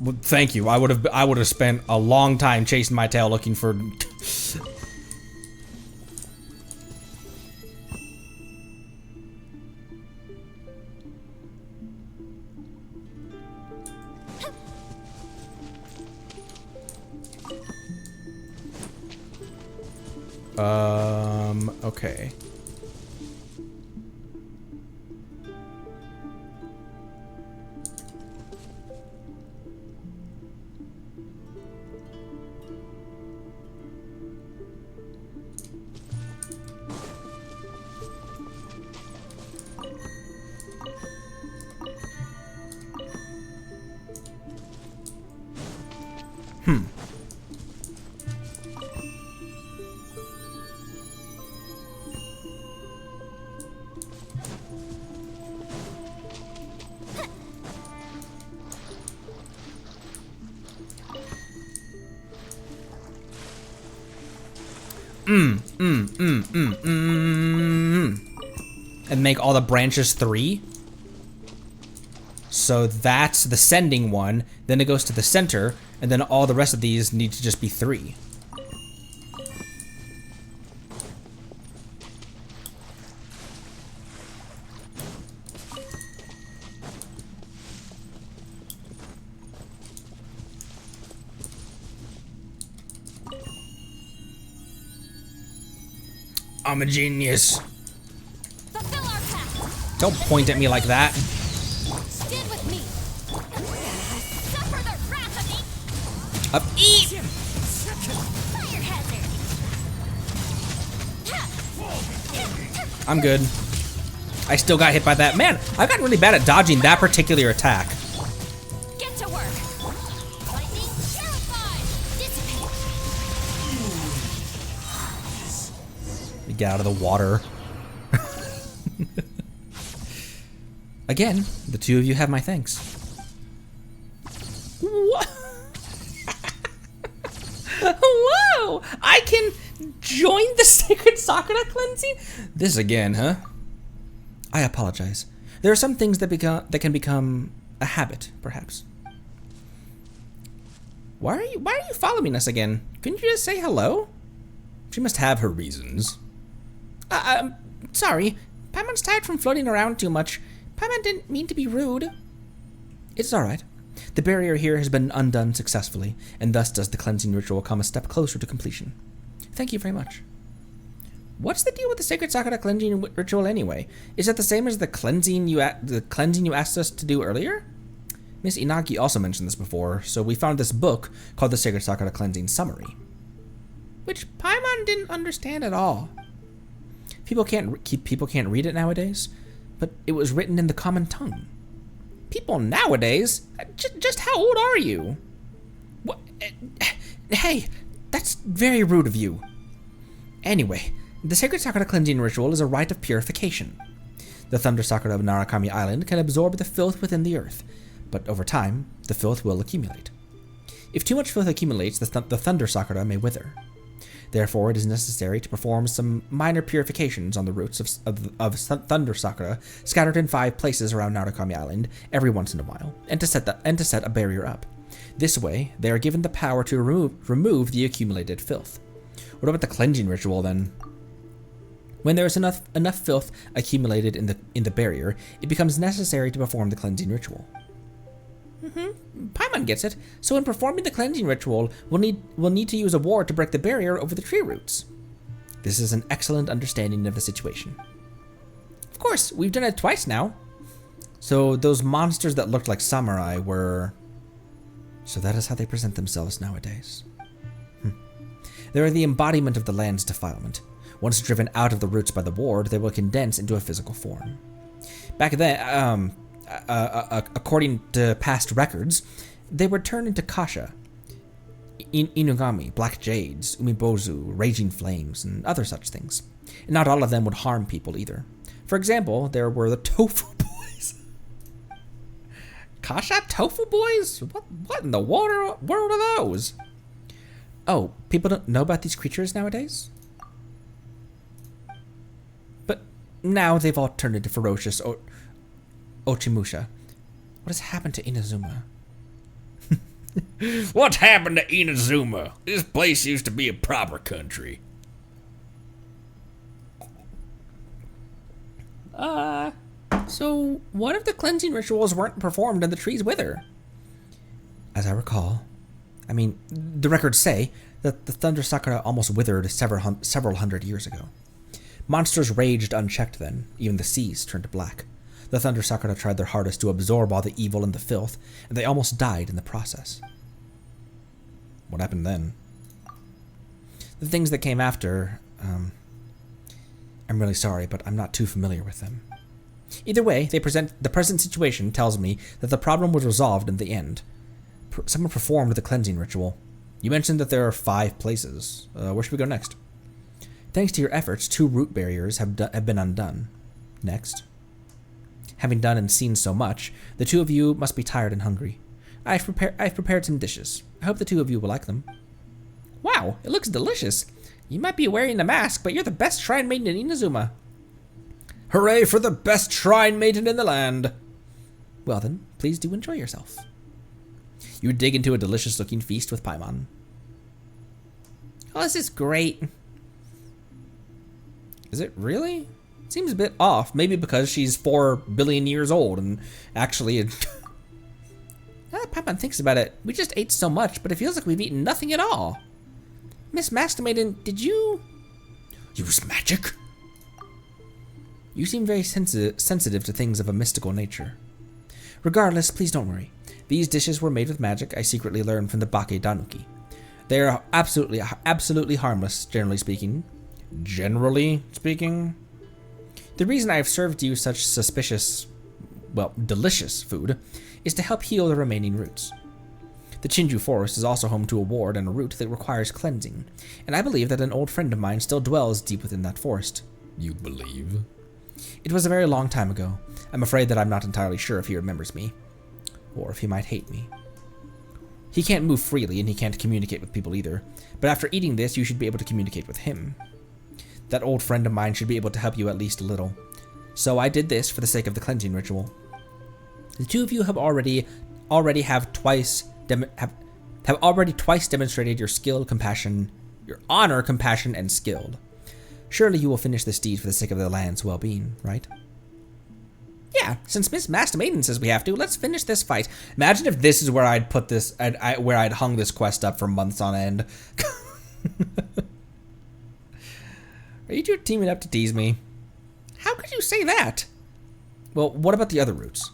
Well, thank you. I would have spent a long time chasing my tail looking for okay. And make all the branches 3. So that's the sending one, then it goes to the center, and then all the rest of these need to just be 3. I'm a genius. Fulfill our pact. Don't point at me like that. Stand with me. Suffer the wrath of me. Eat! Fire hazard. I'm good. I still got hit by that. Man, I've gotten really bad at dodging that particular attack. get out of the water. Again, the two of you have my thanks. What? Whoa! I can join the sacred Sakura cleansing? This again, huh? I apologize. There are some things that can become a habit, perhaps. Why are you following us again? Couldn't you just say hello? She must have her reasons. Sorry. Paimon's tired from floating around too much. Paimon didn't mean to be rude. It's alright. The barrier here has been undone successfully, and thus does the cleansing ritual come a step closer to completion. Thank you very much. What's the deal with the sacred Sakura cleansing ritual anyway? Is it the same as the cleansing you asked us to do earlier? Miss Inagi also mentioned this before, so we found this book called the Sacred Sakura Cleansing Summary, which Paimon didn't understand at all. People can't read it nowadays, but it was written in the common tongue. People nowadays? Just how old are you? What? Hey, that's very rude of you. Anyway, the Sacred Sakura Cleansing Ritual is a rite of purification. The Thunder Sakura of Narukami Island can absorb the filth within the earth, but over time, the filth will accumulate. If too much filth accumulates, the Thunder Sakura may wither. Therefore, it is necessary to perform some minor purifications on the roots of Thunder Sakura scattered in 5 places around Narukami Island every once in a while, and to set a barrier up. This way, they are given the power to remove the accumulated filth. What about the cleansing ritual then? When there is enough filth accumulated in the barrier, it becomes necessary to perform the cleansing ritual. Paimon gets it. So in performing the cleansing ritual, we'll need to use a ward to break the barrier over the tree roots. This is an excellent understanding of the situation. Of course, we've done it twice now. So those monsters that looked like samurai were... So that is how they present themselves nowadays. They are the embodiment of the land's defilement. Once driven out of the roots by the ward, they will condense into a physical form. Back then, according to past records, they were turned into kasha, inugami, black jades, umibozu, raging flames, and other such things. And not all of them would harm people either. For example, there were the tofu boys. Kasha tofu boys? What in the world are those? Oh, people don't know about these creatures nowadays? But now they've all turned into ferocious Ochimusha. What has happened to Inazuma? What happened to Inazuma? This place used to be a proper country. So what if the cleansing rituals weren't performed and the trees wither? As I recall, the records say that the Thunder Sakura almost withered several hundred years ago. Monsters raged unchecked then, even the seas turned black. The Thunder Sakura tried their hardest to absorb all the evil and the filth, and they almost died in the process. What happened then? The things that came after, I'm really sorry, but I'm not too familiar with them. Either way, the present situation tells me that the problem was resolved in the end. Someone performed the cleansing ritual. You mentioned that there are 5 places. Where should we go next? Thanks to your efforts, 2 root barriers have been undone. Next. Having done and seen so much, the 2 of you must be tired and hungry. I've prepared some dishes. I hope the 2 of you will like them. Wow, it looks delicious. You might be wearing a mask, but you're the best shrine maiden in Inazuma. Hooray for the best shrine maiden in the land! Well then, please do enjoy yourself. You dig into a delicious-looking feast with Paimon. Oh, this is great. Is it really? It seems a bit off. Maybe because she's 4 billion years old and actually... Now that Paimon thinks about it, we just ate so much, but it feels like we've eaten nothing at all. Miss Master Maiden, did you... Use magic? You seem very sensitive to things of a mystical nature. Regardless, please don't worry. These dishes were made with magic I secretly learned from the Bake Danuki. They are absolutely harmless, generally speaking. Generally speaking? The reason I have served you such delicious food is to help heal the remaining roots. The Chinju Forest is also home to a ward and a route that requires cleansing, and I believe that an old friend of mine still dwells deep within that forest. You believe? It was a very long time ago. I'm afraid that I'm not entirely sure if he remembers me, or if he might hate me. He can't move freely, and he can't communicate with people either, but after eating this, you should be able to communicate with him. That old friend of mine should be able to help you at least a little. So I did this for the sake of the cleansing ritual. The two of you have already twice demonstrated your skill, compassion, your honor, compassion, and skill. Surely you will finish this deed for the sake of the land's well-being, right? Yeah, since Miss Master Maiden says we have to, let's finish this fight. Imagine if this is where I'd put this, where I'd hung this quest up for months on end. Are you two teaming up to tease me? How could you say that? Well, what about the other routes?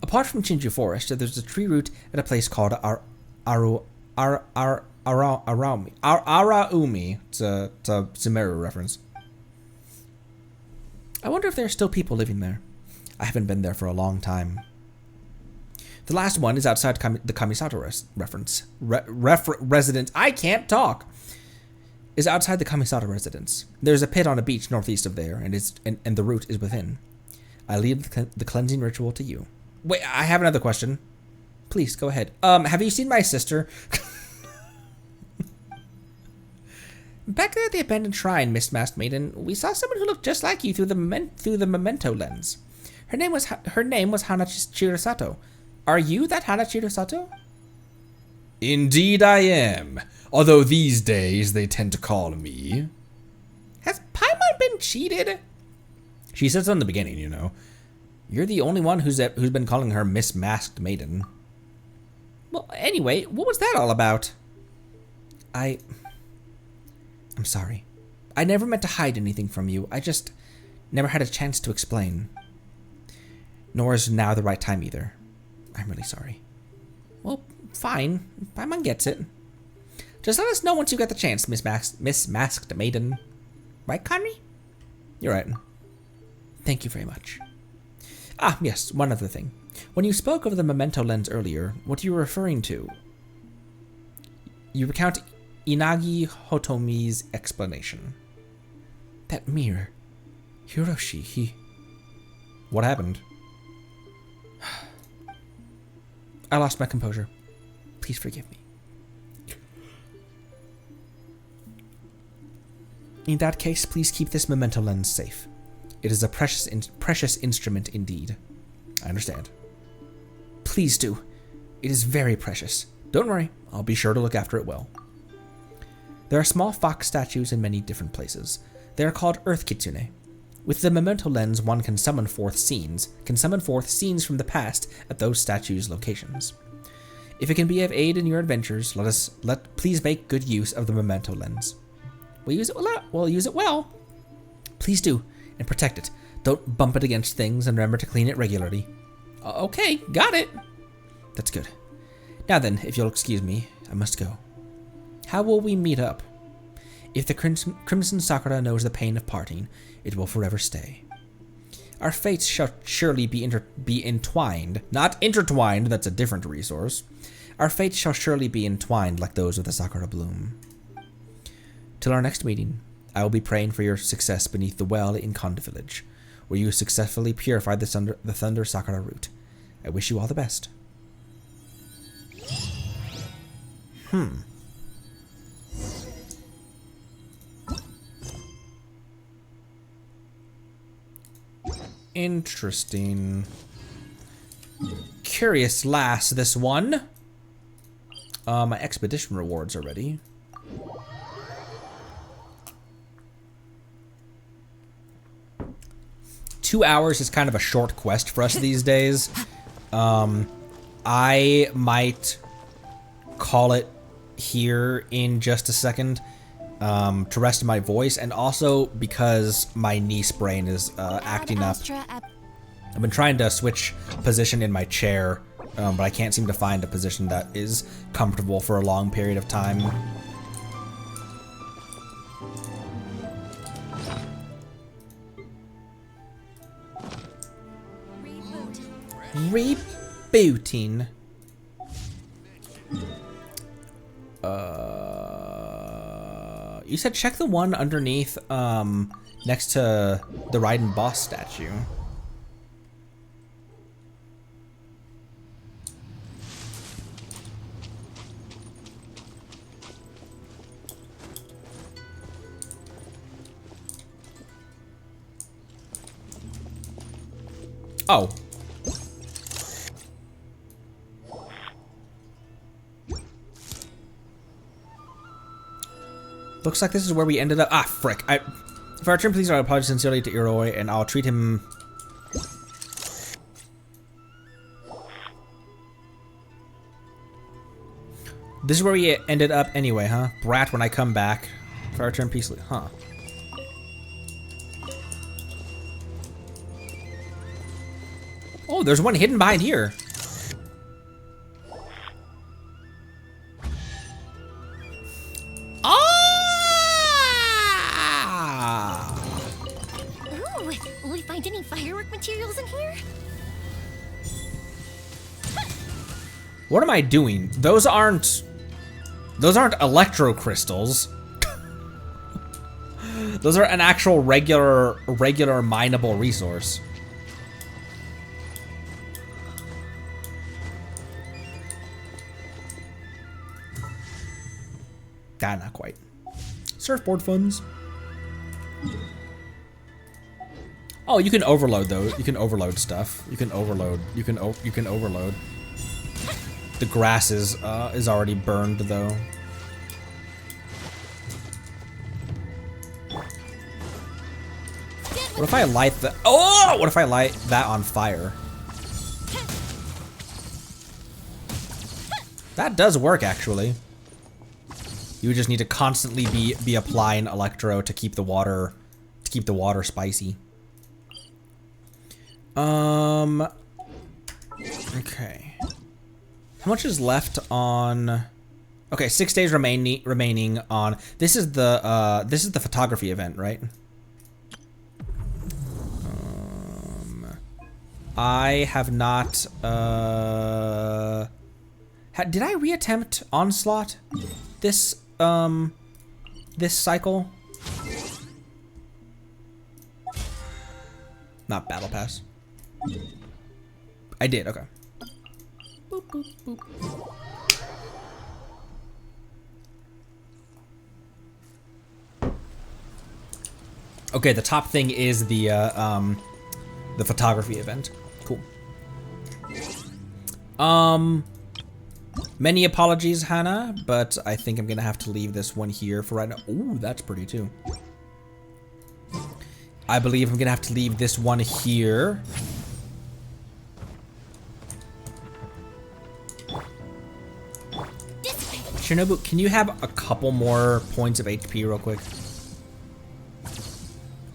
Apart from Chinju Forest, there's a tree route at a place called Araumi. It's a Sumeru reference. I wonder if there are still people living there. I haven't been there for a long time. The last one is outside the Kamisato residence. I can't talk. Is outside the Kamisato residence. There's a pit on a beach northeast of there, and the route is within. I leave the cleansing ritual to you. Wait, I have another question. Please, go ahead. Have you seen my sister? Back there at the abandoned shrine, Miss Masked Maiden, we saw someone who looked just like you through the Momento lens. Her name was Hanachirusato. Are you that Hanachirusato? Indeed I am. Although these days they tend to call me. Has Paimon been cheated? She said so in the beginning, you know. You're the only one who's been calling her Miss Masked Maiden. Well, anyway, what was that all about? I'm sorry. I never meant to hide anything from you. I just never had a chance to explain. Nor is now the right time either. I'm really sorry. Well, fine. Paimon gets it. Just let us know once you get the chance, Miss Masked Maiden. Right, Conry? You're right. Thank you very much. Ah, yes, one other thing. When you spoke of the Momento lens earlier, what you were referring to? You recount Inagi Hotomi's explanation. That mirror. Hiroshi, he... What happened? I lost my composure. Please forgive me. In that case, please keep this Momento lens safe. It is a precious instrument indeed. I understand. Please do. It is very precious. Don't worry, I'll be sure to look after it well. There are small fox statues in many different places. They are called Earth Kitsune. With the Momento lens, one can summon forth scenes from the past at those statues' locations. If it can be of aid in your adventures, please make good use of the Momento lens. We'll use it well. Please do, and protect it. Don't bump it against things, and remember to clean it regularly. Okay, got it. That's good. Now then, if you'll excuse me, I must go. How will we meet up? If the Crimson Sakura knows the pain of parting, it will forever stay. Our fates shall surely be entwined. Not intertwined, that's a different resource. Our fates shall surely be entwined like those of the Sakura bloom. Till our next meeting, I will be praying for your success beneath the well in Konda Village, where you successfully purified the Thunder Sakura root. I wish you all the best. Interesting. Curious lass, this one. My expedition rewards are ready. Two hours is kind of a short quest for us these days. I might call it here in just a second to rest my voice, and also because my niece brain is acting up. I've been trying to switch position in my chair, but I can't seem to find a position that is comfortable for a long period of time. Rebooting. You said check the one underneath, next to the Raiden boss statue. Oh. Looks like this is where we ended up. Ah, frick. If I return, please, I apologize sincerely to Iroi, and I'll treat him. This is where we ended up anyway, huh? Brat, when I come back. If I return peacefully, huh? Oh, there's one hidden behind here. Ooh, will we find any firework materials in here? What am I doing? Those aren't electro crystals. Those are an actual regular mineable resource. Ah, not quite. Surfboard funds. Oh, you can overload those. You can overload stuff. You can overload. You can overload. The grass is already burned though. What if I light the? Oh! What if I light that on fire? That does work actually. You would just need to constantly be applying electro to keep the water spicy. Okay. How much is left on? Okay, 6 days remaining on. This is the photography event, right? I have not. Did I reattempt Onslaught? This cycle? Not Battle Pass. I did, okay. Boop, boop, boop. Okay, the top thing is the photography event. Cool. Many apologies, Hannah, but I think I'm gonna have to leave this one here for right now. Ooh, that's pretty too. I believe I'm gonna have to leave this one here. Shinobu, can you have a couple more points of HP real quick?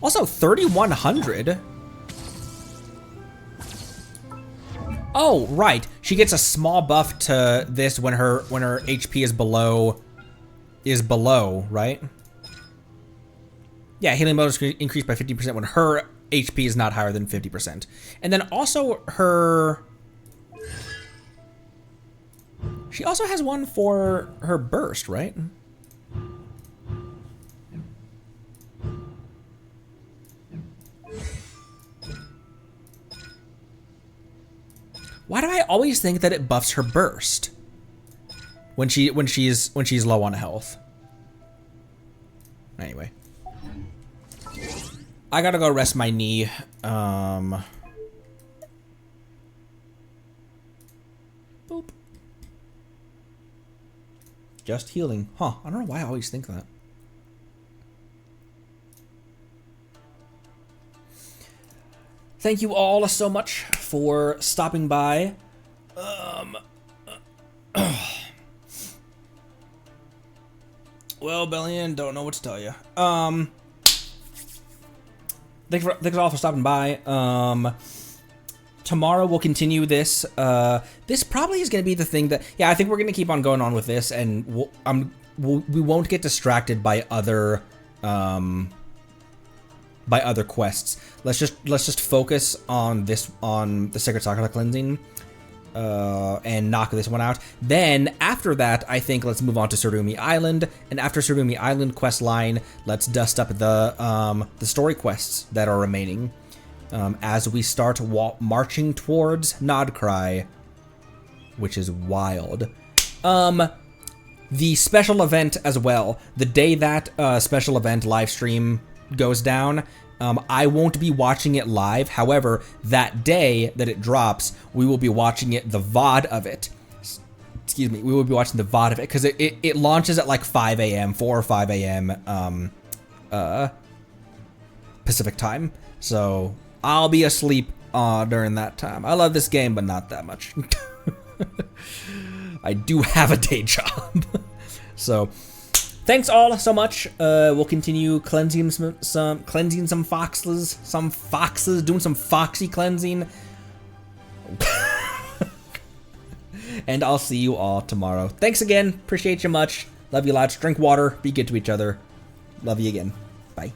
Also, 3,100. Oh, right. She gets a small buff to this when her HP is below, right? Yeah, healing bonus increased by 50% when her HP is not higher than 50%. And then also she also has one for her burst, right? Why do I always think that it buffs her burst when she's low on health? Anyway, I gotta go rest my knee. Boop. Just healing. Huh, I don't know why I always think that. Thank you all so much for stopping by. Well, Bellion, don't know what to tell you. Thanks all for stopping by. Tomorrow we'll continue this. This probably is going to be the thing that, yeah, I think we're going to keep on going on with this, and we won't get distracted by other quests. Let's just focus on this, on the Sacred Sakura cleansing. and knock this one out. Then after that, I think let's move on to Surumi Island, and after Surumi Island quest line, let's dust up the story quests that are remaining as we start marching towards Nodcry, which is wild. The special event as well. The day that special event live stream goes down, I won't be watching it live. However, that day that it drops, we will be watching the VOD of it. Excuse me, we will be watching the VOD of it because it launches at like 5 a.m., 4 or 5 a.m. Pacific time. So I'll be asleep during that time. I love this game, but not that much. I do have a day job. So thanks all so much. We'll continue cleansing some foxes, doing some foxy cleansing. And I'll see you all tomorrow. Thanks again. Appreciate you much. Love you lots. Drink water. Be good to each other. Love you again. Bye.